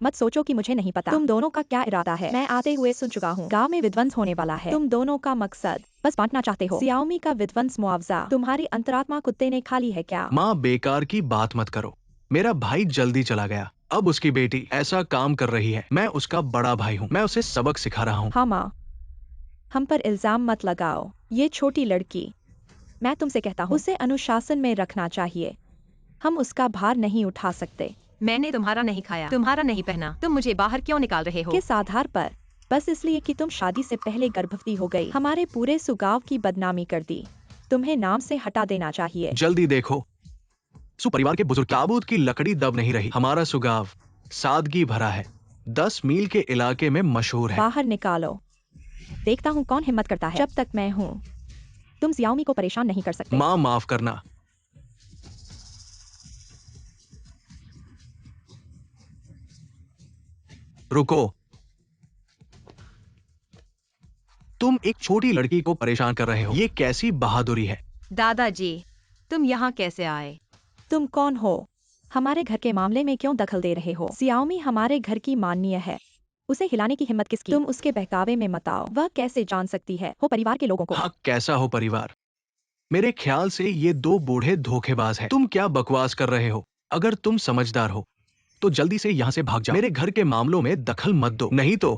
मत सोचो कि मुझे नहीं पता तुम दोनों का क्या इरादा है। मैं आते हुए सुन चुका हूँ, गांव में विध्वंस होने वाला है। तुम दोनों का मकसद बस बांटना चाहते हो। सियाओमी का विध्वंस मुआवजा तुम्हारी अंतरात्मा कुत्ते ने खा ली है क्या? माँ बेकार की बात मत करो। मेरा भाई जल्दी चला गया, अब उसकी बेटी ऐसा काम कर रही है। मैं उसका बड़ा भाई हूँ, मैं उसे सबक सिखा रहा हूँ। हाँ माँ, हम पर इल्जाम मत लगाओ। ये छोटी लड़की, मैं तुमसे कहता हूँ उसे अनुशासन में रखना चाहिए। हम उसका भार नहीं उठा सकते। मैंने तुम्हारा नहीं खाया, तुम्हारा नहीं पहना, तुम मुझे बाहर क्यों निकाल रहे हो? किस आधार पर? बस इसलिए कि तुम शादी से पहले गर्भवती हो गई, हमारे पूरे सुगाव की बदनामी कर दी। तुम्हें नाम से हटा देना चाहिए। जल्दी देखो, सुपरिवार के बुजुर्ग ताबूत की लकड़ी दब नहीं रही। हमारा सुगाव सादगी भरा है, 10 मील के इलाके में मशहूर है। बाहर निकालो, देखता हूँ कौन हिम्मत करता है। जब तक मैं हूँ, तुम सियाओमी को परेशान नहीं कर सकते। माँ माफ करना। रुको, तुम एक छोटी लड़की को परेशान कर रहे हो, ये कैसी बहादुरी है? दादाजी, तुम यहाँ कैसे आए? तुम कौन हो? हमारे घर के मामले में क्यों दखल दे रहे हो? सियाओमी हमारे घर की माननीय है, उसे हिलाने की हिम्मत किसकी? तुम उसके बहकावे में मत आओ। वह कैसे जान सकती है हो परिवार के लोगों को? हाँ, कैसा हो परिवार? मेरे ख्याल से ये दो बूढ़े धोखेबाज हैं। तुम क्या बकवास कर रहे हो? अगर तुम समझदार हो तो जल्दी से यहाँ से भाग जाओ। मेरे घर के मामलों में दखल मत दो, नहीं तो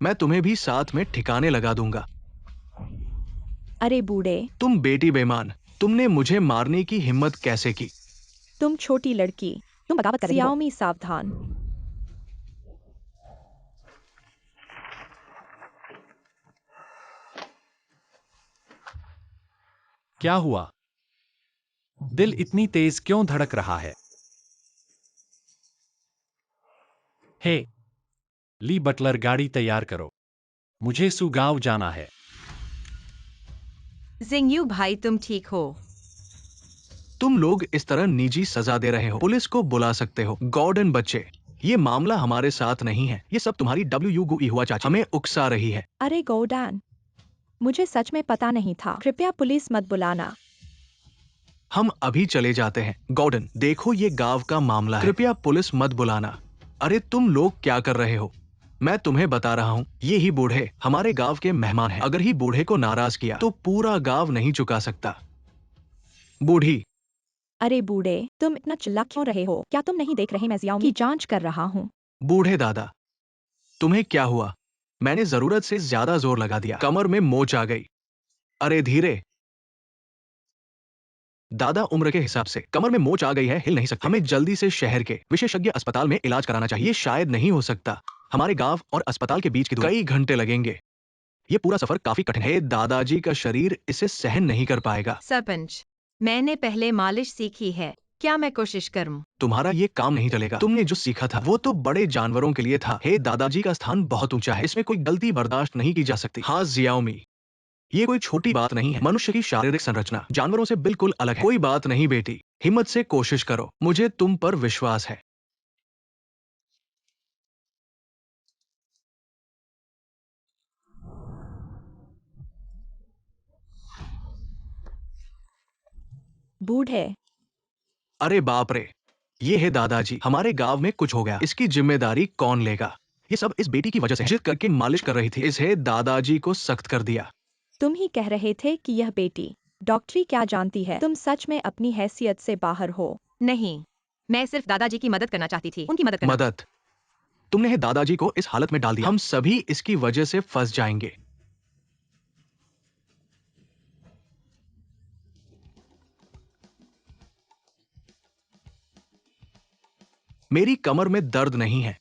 मैं तुम्हें भी साथ में ठिकाने लगा दूंगा। अरे बूढ़े, तुम बेटी बेईमान, तुमने मुझे मारने की हिम्मत कैसे की? तुम छोटी लड़की, तुम बगावत कर रही हो। सियाओमी सावधान। क्या हुआ? दिल इतनी तेज क्यों धड़क रहा है? हे ली बटलर, गाड़ी तैयार करो, मुझे सुगांव जाना है। जिंगयू भाई, तुम ठीक हो? तुम लोग इस तरह निजी सजा दे रहे हो। पुलिस को बुला सकते हो। गॉर्डन बच्चे, ये मामला हमारे साथ नहीं है। ये सब तुम्हारी डब्ल्यू गुई हुआ चाची हमें उकसा रही है। अरे गौडान, मुझे सच में पता नहीं था। कृपया पुलिस मत बुलाना। हम अभी चले जाते हैं। गॉर्डन, देखो ये गांव का मामला है, कृपया पुलिस मत बुलाना। अरे तुम लोग क्या कर रहे हो? मैं तुम्हें बता रहा हूँ, ये ही बूढ़े हमारे गांव के मेहमान हैं। अगर ही बूढ़े को नाराज किया तो पूरा गांव नहीं चुका सकता। बूढ़ी, अरे बूढ़े, तुम इतना चिल्ला क्यों रहे हो? क्या तुम नहीं देख रहे मैं सियाओमी की जांच कर रहा हूँ? बूढ़े दादा, तुम्हें क्या हुआ? मैंने जरूरत से ज्यादा जोर लगा दिया, कमर में मोच आ गई। अरे धीरे। दादा उम्र के हिसाब से कमर में मोच आ गई है, हिल नहीं सकते। हमें जल्दी से शहर के विशेषज्ञ अस्पताल में इलाज कराना चाहिए। शायद नहीं हो सकता, हमारे गांव और अस्पताल के बीच की दूरी कई घंटे लगेंगे। ये पूरा सफर काफी कठिन है। दादाजी का शरीर इसे सहन नहीं कर पाएगा। सरपंच, मैंने पहले मालिश सीखी है, क्या मैं कोशिश करूं? तुम्हारा ये काम नहीं चलेगा। तुमने जो सीखा था वो तो बड़े जानवरों के लिए था। हे, दादाजी का स्थान बहुत ऊंचा है, इसमें कोई गलती बर्दाश्त नहीं की जा सकती। हाँ जियाओमी, ये कोई छोटी बात नहीं है। मनुष्य की शारीरिक संरचना जानवरों से बिल्कुल अलग है। कोई बात नहीं बेटी, हिम्मत से कोशिश करो, मुझे तुम पर विश्वास है। बूढ़े। अरे बाप रे, ये है दादाजी। हमारे गांव में कुछ हो गया, इसकी जिम्मेदारी कौन लेगा? ये सब इस बेटी की वजह से। जिद करके मालिश कर रही थी, इसे दादाजी को सख्त कर दिया। तुम ही कह रहे थे कि यह बेटी डॉक्टरी क्या जानती है। तुम सच में अपनी हैसियत से बाहर हो। नहीं, मैं सिर्फ दादाजी की मदद करना चाहती थी, उनकी मदद करना। मदद? तुमने दादाजी को इस हालत में डाल दिया। हम सभी इसकी वजह से फंस जाएंगे। मेरी कमर में दर्द नहीं है,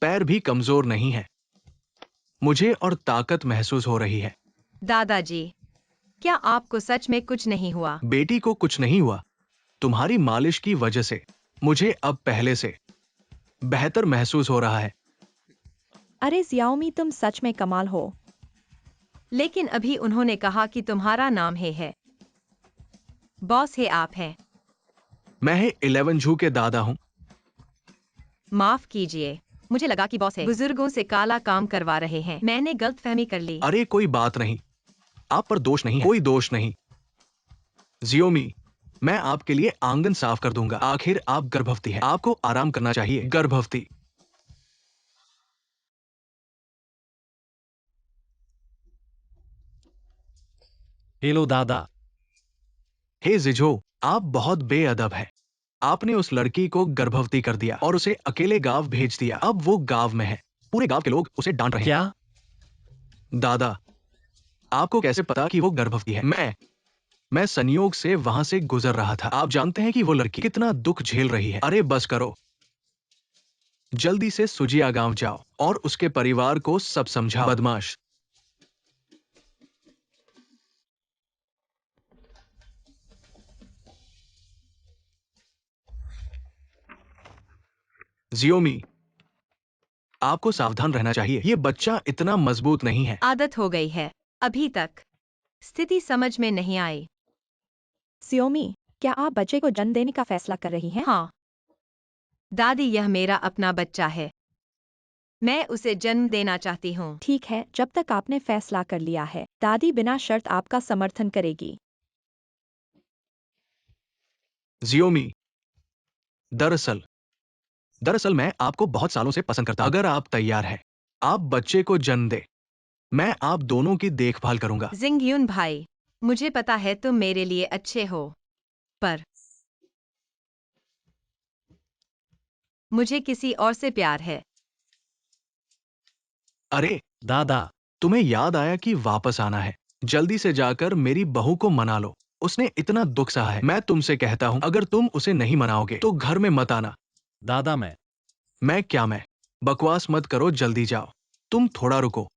पैर भी कमजोर नहीं है, मुझे और ताकत महसूस हो रही है। दादाजी, क्या आपको सच में कुछ नहीं हुआ? बेटी को कुछ नहीं हुआ। तुम्हारी मालिश की वजह से मुझे अब पहले से बेहतर महसूस हो रहा है। अरे जियाओमी, तुम सच में कमाल हो। लेकिन अभी उन्होंने कहा कि तुम्हारा नाम है। बॉस है आप हैं। मैं 11 झू के दादा हूं। माफ कीजिए, मुझे लगा कि बॉस है। बुजुर्गों से काला काम करवा रहे हैं, मैंने गलतफहमी कर ली। अरे कोई बात नहीं, आप पर दोष नहीं है, कोई दोष नहीं। जियोमी, मैं आपके लिए आंगन साफ कर दूंगा। आखिर आप गर्भवती हैं, आपको आराम करना चाहिए। गर्भवती? हेलो दादा। हे जिजो, आप बहुत बेअदब हैं। आपने उस लड़की को गर्भवती कर दिया और उसे अकेले गांव भेज दिया। अब वो गांव में है, पूरे गांव के लोग उसे डांट रहे हैं। क्या? दादा, आपको कैसे पता कि वो गर्भवती है? मैं संयोग से वहां से गुजर रहा था। आप जानते हैं कि वो लड़की कितना दुख झेल रही है। अरे बस करो, जल्दी से सुजिया गांव जाओ और उसके परिवार को सब समझाओ। बदमाश। जियोमी, आपको सावधान रहना चाहिए। ये बच्चा इतना मजबूत नहीं है। आदत हो गई है, अभी तक स्थिति समझ में नहीं आई। जियोमी, क्या आप बच्चे को जन्म देने का फैसला कर रही हैं? हाँ दादी, यह मेरा अपना बच्चा है, मैं उसे जन्म देना चाहती हूँ। ठीक है, जब तक आपने फैसला कर लिया है, दादी बिना शर्त आपका समर्थन करेगी। जियोमी, दरअसल मैं आपको बहुत सालों से पसंद करता हूं। अगर आप तैयार हैं, आप बच्चे को जन्म दे, मैं आप दोनों की देखभाल करूंगा। जिंगयून भाई, मुझे पता है तुम मेरे लिए अच्छे हो, पर मुझे किसी और से प्यार है। अरे, दादा, तुम्हें याद आया कि वापस आना है। जल्दी से जाकर मेरी बहू को मना लो, उसने इतना दुख सहा है। मैं तुमसे कहता हूं, अगर तुम उसे नहीं मनाओगे तो घर में मत आना। दादा मैं बकवास मत करो, जल्दी जाओ। तुम थोड़ा रुको,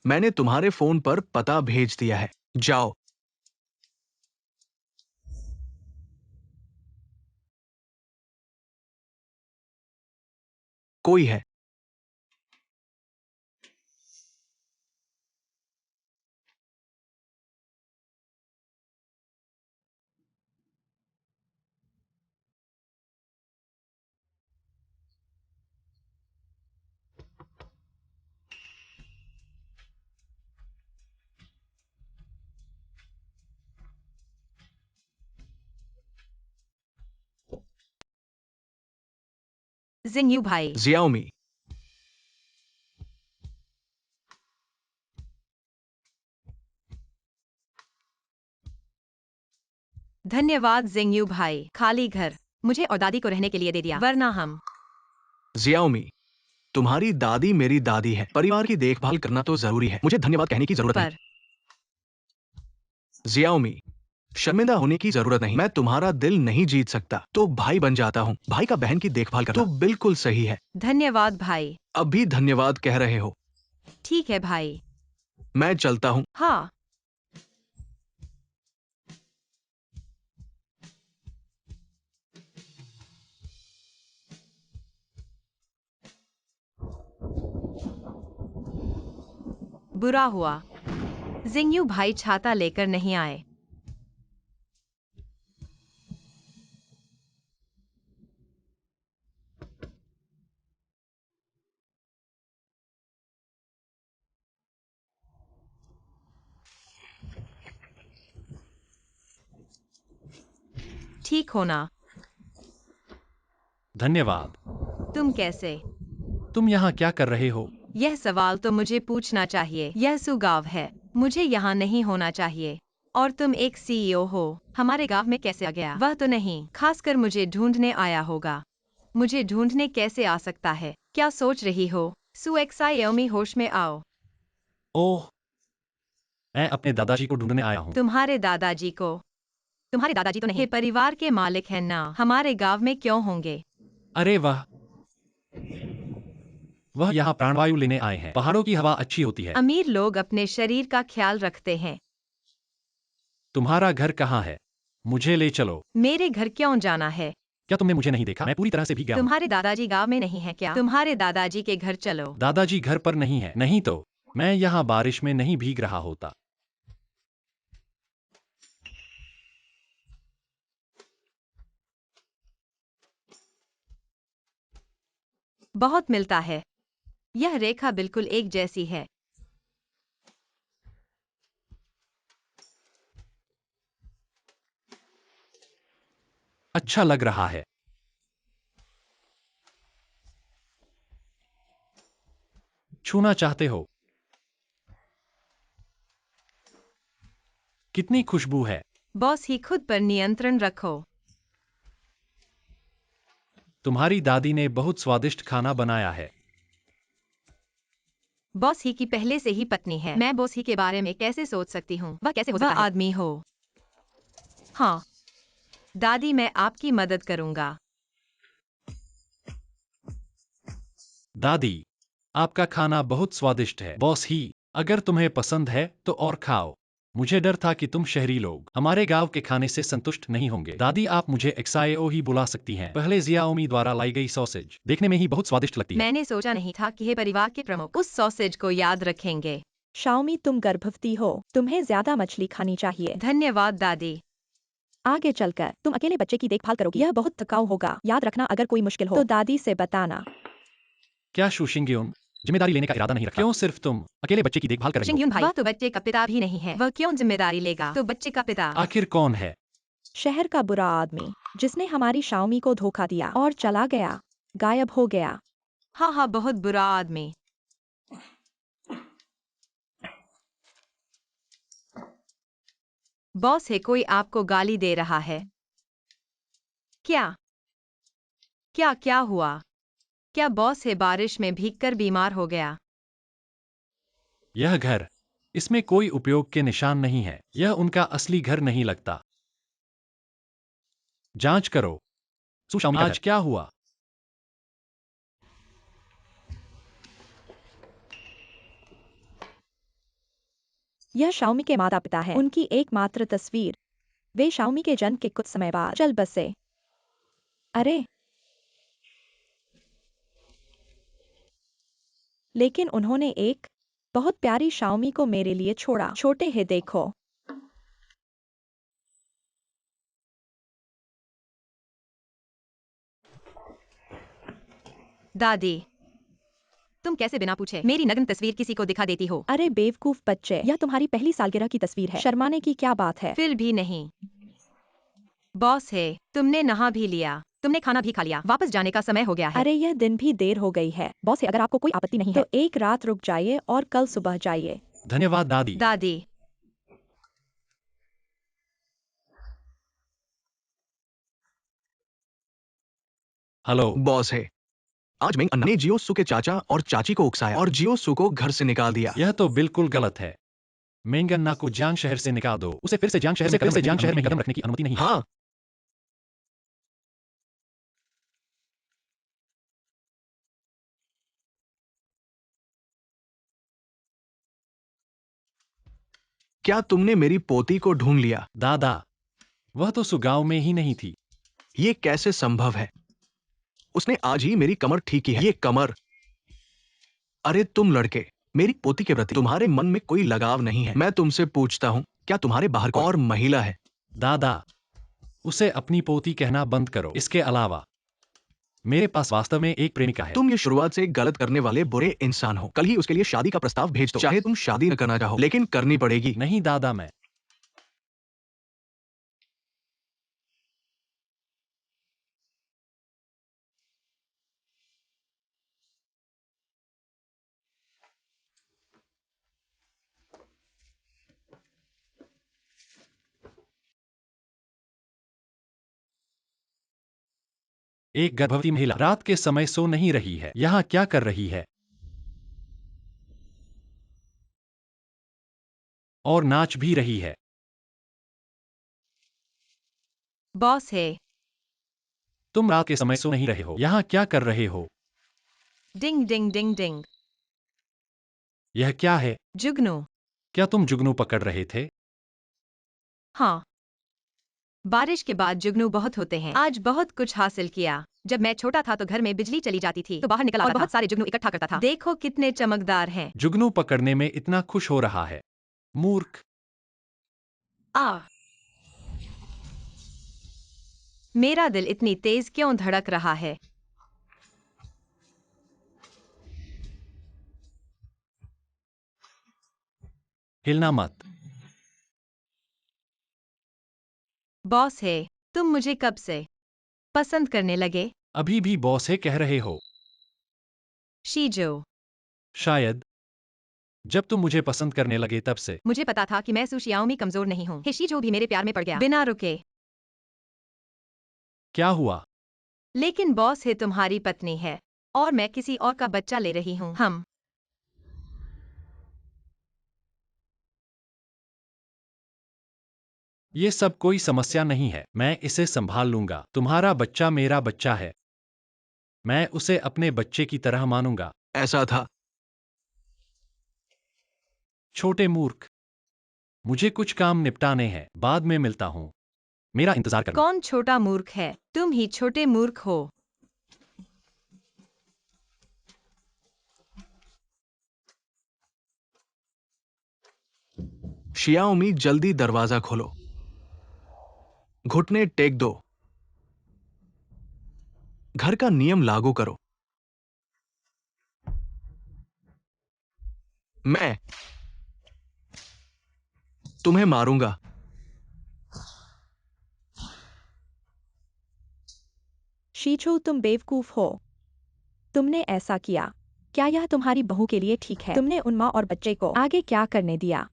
मैंने तुम्हारे फोन पर पता भेज दिया है, जाओ। कोई है? जिंगयू भाई, जियाओमी, धन्यवाद जिंगयू भाई। खाली घर मुझे और दादी को रहने के लिए दे दिया, वरना हम। जियाओमी, तुम्हारी दादी मेरी दादी है। परिवार की देखभाल करना तो जरूरी है। मुझे धन्यवाद कहने की जरूरत नहीं। पर जियाओमी, शर्मिंदा होने की जरूरत नहीं। मैं तुम्हारा दिल नहीं जीत सकता तो भाई बन जाता हूँ। भाई का बहन की देखभाल करना तो बिल्कुल सही है। धन्यवाद भाई। अब भी धन्यवाद कह रहे हो। ठीक है भाई। मैं चलता हूँ। हाँ। बुरा हुआ जिंगयू भाई छाता लेकर नहीं आए। ठीक होना। धन्यवाद। तुम कैसे? तुम यहाँ क्या कर रहे हो? यह सवाल तो मुझे पूछना चाहिए। यह सुगाव है। मुझे यहाँ नहीं होना चाहिए। और तुम एक सीईओ हो। हमारे गांव में कैसे आ गया? वह तो नहीं। खासकर मुझे ढूंढने आया होगा। मुझे ढूंढने कैसे आ सकता है? क्या सोच रही हो? सुएक्सायोमी, होश में आओ। ओह, मैं अपने दादाजी को ढूंढने आया हूँ। तुम्हारे दादाजी को? तुम्हारे दादाजी तो नहीं, ये परिवार के मालिक हैं ना। हमारे गांव में क्यों होंगे? अरे वह यहाँ प्राणवायु लेने आए हैं। पहाड़ों की हवा अच्छी होती है। अमीर लोग अपने शरीर का ख्याल रखते हैं। तुम्हारा घर कहाँ है? मुझे ले चलो। मेरे घर क्यों जाना है? क्या तुमने मुझे नहीं देखा? मैं पूरी तरह से भीग गया हूँ। तुम्हारे दादाजी गांव में नहीं है क्या? तुम्हारे दादाजी के घर चलो। दादाजी घर पर नहीं है। नहीं तो मैं यहाँ बारिश में नहीं भीग रहा होता। बहुत मिलता है। यह रेखा बिल्कुल एक जैसी है। अच्छा लग रहा है। छूना चाहते हो? कितनी खुशबू है। बॉस ही खुद पर नियंत्रण रखो। तुम्हारी दादी ने बहुत स्वादिष्ट खाना बनाया है। बॉस ही की पहले से ही पत्नी है। मैं बॉस ही के बारे में कैसे सोच सकती हूँ? वह कैसे हो सकता है? वह आदमी हो। हाँ दादी, मैं आपकी मदद करूंगा। दादी, आपका खाना बहुत स्वादिष्ट है। बॉस ही, अगर तुम्हें पसंद है तो और खाओ। मुझे डर था कि तुम शहरी लोग हमारे गांव के खाने से संतुष्ट नहीं होंगे। दादी, आप मुझे एक्साएओ ही बुला सकती हैं। पहले जियाओमी द्वारा लाई गई सॉसेज देखने में ही बहुत स्वादिष्ट लगती है। मैंने सोचा नहीं था कि ये परिवार के प्रमुख उस सॉसेज को याद रखेंगे। शाओमी, तुम गर्भवती हो। तुम्हें ज्यादा मछली खानी चाहिए। धन्यवाद दादी। आगे चलकर तुम अकेले बच्चे की देखभाल करोगी। यह बहुत थकाऊ होगा। याद रखना, अगर कोई मुश्किल हो तो दादी से बताना। क्या शुशिंग्युन जिम्मेदारी लेने का इरादा नहीं रखता? क्यों सिर्फ तुम अकेले बच्चे की देखभाल कर रही हो? शिंग्युन भाई, वह तो बच्चे का पिता भी नहीं है। वह क्यों जिम्मेदारी लेगा? तो बच्चे का पिता। आखिर कौन है? शहर का बुरा आदमी जिसने हमारी शाओमी को धोखा दिया और चला गया, गायब हो गया। हाँ हाँ, बहुत बुरा आदमी। बॉस है, कोई आपको गाली दे रहा है क्या? क्या क्या हुआ? क्या बॉस है बारिश में भीगकर बीमार हो गया? यह घर, इसमें कोई उपयोग के निशान नहीं है। यह उनका असली घर नहीं लगता। जांच करो। सुशाओमी का आज क्या हुआ? यह शाओमी के माता पिता है। उनकी एकमात्र तस्वीर। वे शाओमी के जन्म के कुछ समय बाद चल बसे। अरे, लेकिन उन्होंने एक बहुत प्यारी शाओमी को मेरे लिए छोड़ा। छोटे है, देखो। दादी, तुम कैसे बिना पूछे मेरी नग्न तस्वीर किसी को दिखा देती हो? अरे बेवकूफ बच्चे, यह तुम्हारी पहली सालगिरह की तस्वीर है। शर्माने की क्या बात है? फिर भी नहीं। बॉस है, तुमने नहा भी लिया, तुमने खाना भी खा लिया, वापस जाने का समय हो गया है। अरे, यह दिन भी देर हो गई है। बॉस है, अगर आपको कोई आपत्ति नहीं है तो एक रात रुक जाइए और कल सुबह जाइए। धन्यवाद दादी। दादी, हेलो। बॉस है, आज मैं अन्ना ने जियोसु के चाचा और चाची को उकसाया और जियोसु को घर से निकाल दिया। यह तो बिल्कुल गलत है। मेंगन्ना को जियांग शहर से निकाल दो। उसे फिर से जियांग शहर में कदम रखने की अनुमति नहीं है। हाँ, क्या तुमने मेरी पोती को ढूंढ लिया? दादा, वह तो सुगाव में ही नहीं थी। ये कैसे संभव है? उसने आज ही मेरी कमर ठीक की है। ये कमर। अरे तुम लड़के, मेरी पोती के प्रति तुम्हारे मन में कोई लगाव नहीं है। मैं तुमसे पूछता हूँ, क्या तुम्हारे बाहर कोई और महिला है? दादा, उसे अपनी पोती कहना बंद करो। इसके अलावा मेरे पास वास्तव में एक प्रेमिका है। तुम ये शुरुआत से गलत करने वाले बुरे इंसान हो। कल ही उसके लिए शादी का प्रस्ताव भेज दो। चाहे तुम शादी न करना चाहो, लेकिन करनी पड़ेगी। नहीं दादा, मैं एक गर्भवती महिला रात के समय सो नहीं रही है। यहाँ क्या कर रही है? और नाच भी रही है। बॉस है। तुम रात के समय सो नहीं रहे हो। यहाँ क्या कर रहे हो? डिंग डिंग डिंग डिंग। यह क्या है? जुगनू। क्या तुम जुगनू पकड़ रहे थे? हाँ, बारिश के बाद जुगनू बहुत होते हैं। आज बहुत कुछ हासिल किया। जब मैं छोटा था तो घर में बिजली चली जाती थी तो बाहर निकल आता और बहुत सारे जुगनू इकट्ठा करता था। देखो कितने चमकदार हैं। जुगनू पकड़ने में इतना खुश हो रहा है। मूर्ख। आ मेरा दिल इतनी तेज क्यों धड़क रहा है? हिलना मत। बॉस है, तुम मुझे कब से पसंद करने लगे? अभी भी बॉस है कह रहे हो? शीजो, शायद जब तुम मुझे पसंद करने लगे तब से। मुझे पता था कि मैं सुशियाओ में कमजोर नहीं हूँ। शीजो भी मेरे प्यार में पड़ गया बिना रुके। क्या हुआ? लेकिन बॉस है तुम्हारी पत्नी है और मैं किसी और का बच्चा ले रही हूँ। हम ये सब कोई समस्या नहीं है। मैं इसे संभाल लूंगा। तुम्हारा बच्चा मेरा बच्चा है। मैं उसे अपने बच्चे की तरह मानूंगा। ऐसा था। छोटे मूर्ख, मुझे कुछ काम निपटाने हैं। बाद में मिलता हूँ। मेरा इंतजार करना। कौन छोटा मूर्ख है? तुम ही छोटे मूर्ख हो। शियाओमी, जल्दी दरवाजा खोलो। घुटने टेक दो। घर का नियम लागू करो। मैं तुम्हें मारूंगा। शीचो, तुम बेवकूफ हो। तुमने ऐसा किया। क्या यह तुम्हारी बहू के लिए ठीक है? तुमने उन माँ और बच्चे को आगे क्या करने दिया?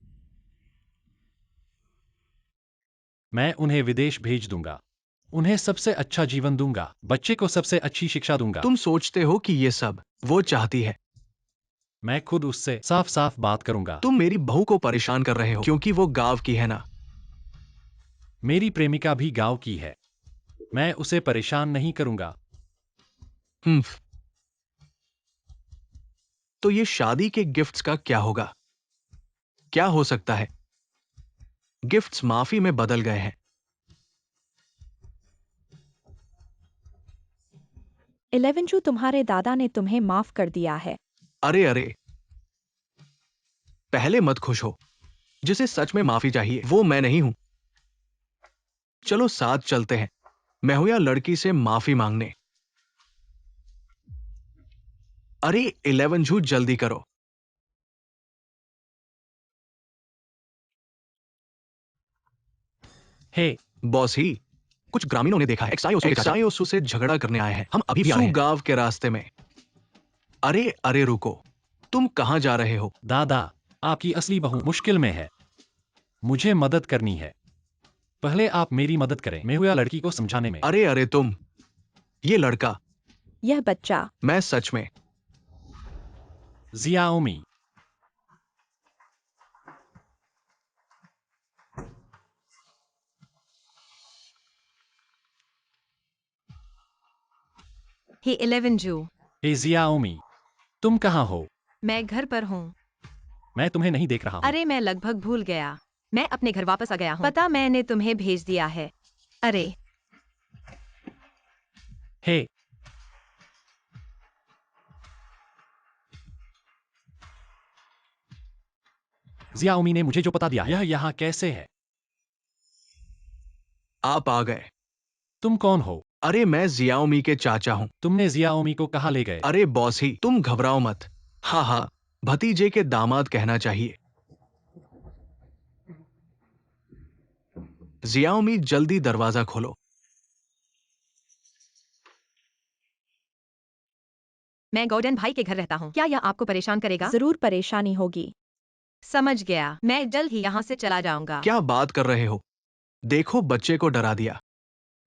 मैं उन्हें विदेश भेज दूंगा। उन्हें सबसे अच्छा जीवन दूंगा। बच्चे को सबसे अच्छी शिक्षा दूंगा। तुम सोचते हो कि ये सब वो चाहती है? मैं खुद उससे साफ साफ बात करूंगा। तुम मेरी बहू को परेशान कर रहे हो क्योंकि वो गांव की है ना? मेरी प्रेमिका भी गांव की है। मैं उसे परेशान नहीं करूंगा। हम्म। तो ये शादी के गिफ्ट्स का क्या होगा? क्या हो सकता है? गिफ्ट्स माफी में बदल गए हैं। 11 तुम्हारे दादा ने तुम्हें माफ कर दिया है। अरे अरे, पहले मत खुश हो। जिसे सच में माफी चाहिए वो मैं नहीं हूं। चलो साथ चलते हैं। मैं हूं या लड़की से माफी मांगने। अरे 11 जल्दी करो। हे, बॉस ही, कुछ ग्रामीणों ने देखा है एक्सायोसु से झगड़ा करने आए हैं। हम अभी भी आ रहे हैं। गांव के रास्ते में। अरे अरे रुको, तुम कहां जा रहे हो? दादा, आपकी असली बहू मुश्किल में है। मुझे मदद करनी है। पहले आप मेरी मदद करें। मैं हुआ लड़की को समझाने में। अरे अरे तुम, ये लड़का यह बच्चा। मैं सच में। Xiaomi. हे 11 जू। Hey Xiaomi. तुम कहाँ हो? मैं घर पर हूँ। मैं तुम्हें नहीं देख रहा हूँ। अरे मैं लगभग भूल गया। मैं अपने घर वापस आ गया हूँ। पता मैंने तुम्हें भेज दिया है। अरे Hey. Xiaomi ने मुझे जो पता दिया है, यह यहाँ कैसे है? आप आ गए। तुम कौन हो? अरे मैं जियाओमी के चाचा हूँ। तुमने Xiaomi को कहाँ ले गए? अरे बॉस ही, तुम घबराओ मत। हाँ हाँ, भतीजे के दामाद कहना चाहिए। जियाओमी जल्दी दरवाजा खोलो। मैं गॉर्डन भाई के घर रहता हूँ। क्या यह आपको परेशान करेगा? जरूर परेशानी होगी। समझ गया। मैं जल्द ही यहाँ से चला जाऊंगा। क्या बात कर रहे हो? देखो बच्चे को डरा दिया।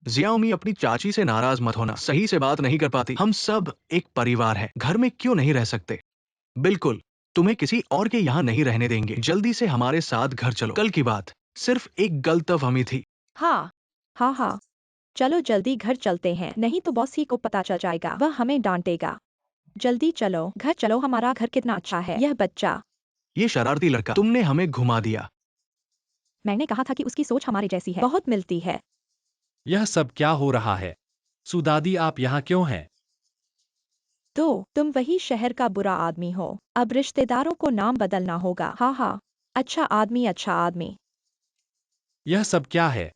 जियाओमी अपनी चाची से नाराज मत होना, सही से बात नहीं कर पाती। हम सब एक परिवार है, घर में क्यों नहीं रह सकते? बिल्कुल, तुम्हें किसी और के यहाँ नहीं रहने देंगे। जल्दी से हमारे साथ घर चलो। कल की बात, सिर्फ एक गलतफहमी थी। हाँ हाँ हाँ, चलो जल्दी घर चलते हैं, नहीं तो बॉस ही को पता चल जाएगा, वह हमें डांटेगा। जल्दी चलो, घर चलो, हमारा घर कितना अच्छा है। यह बच्चा। ये शरारती लड़का, तुमने हमें घुमा दिया। मैंने कहा था कि उसकी सोच हमारी जैसी है, बहुत मिलती है। यह सब क्या हो रहा है? सुदादी आप यहाँ क्यों हैं? तो तुम वही शहर का बुरा आदमी हो, अब रिश्तेदारों को नाम बदलना होगा। हाँ हाँ, अच्छा आदमी, अच्छा आदमी। यह सब क्या है?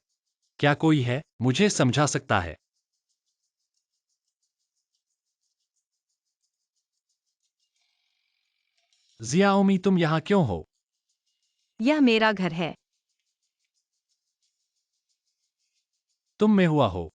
क्या कोई है, मुझे समझा सकता है? Xiaomi तुम यहाँ क्यों हो? यह मेरा घर है। तुम में हुआ हो।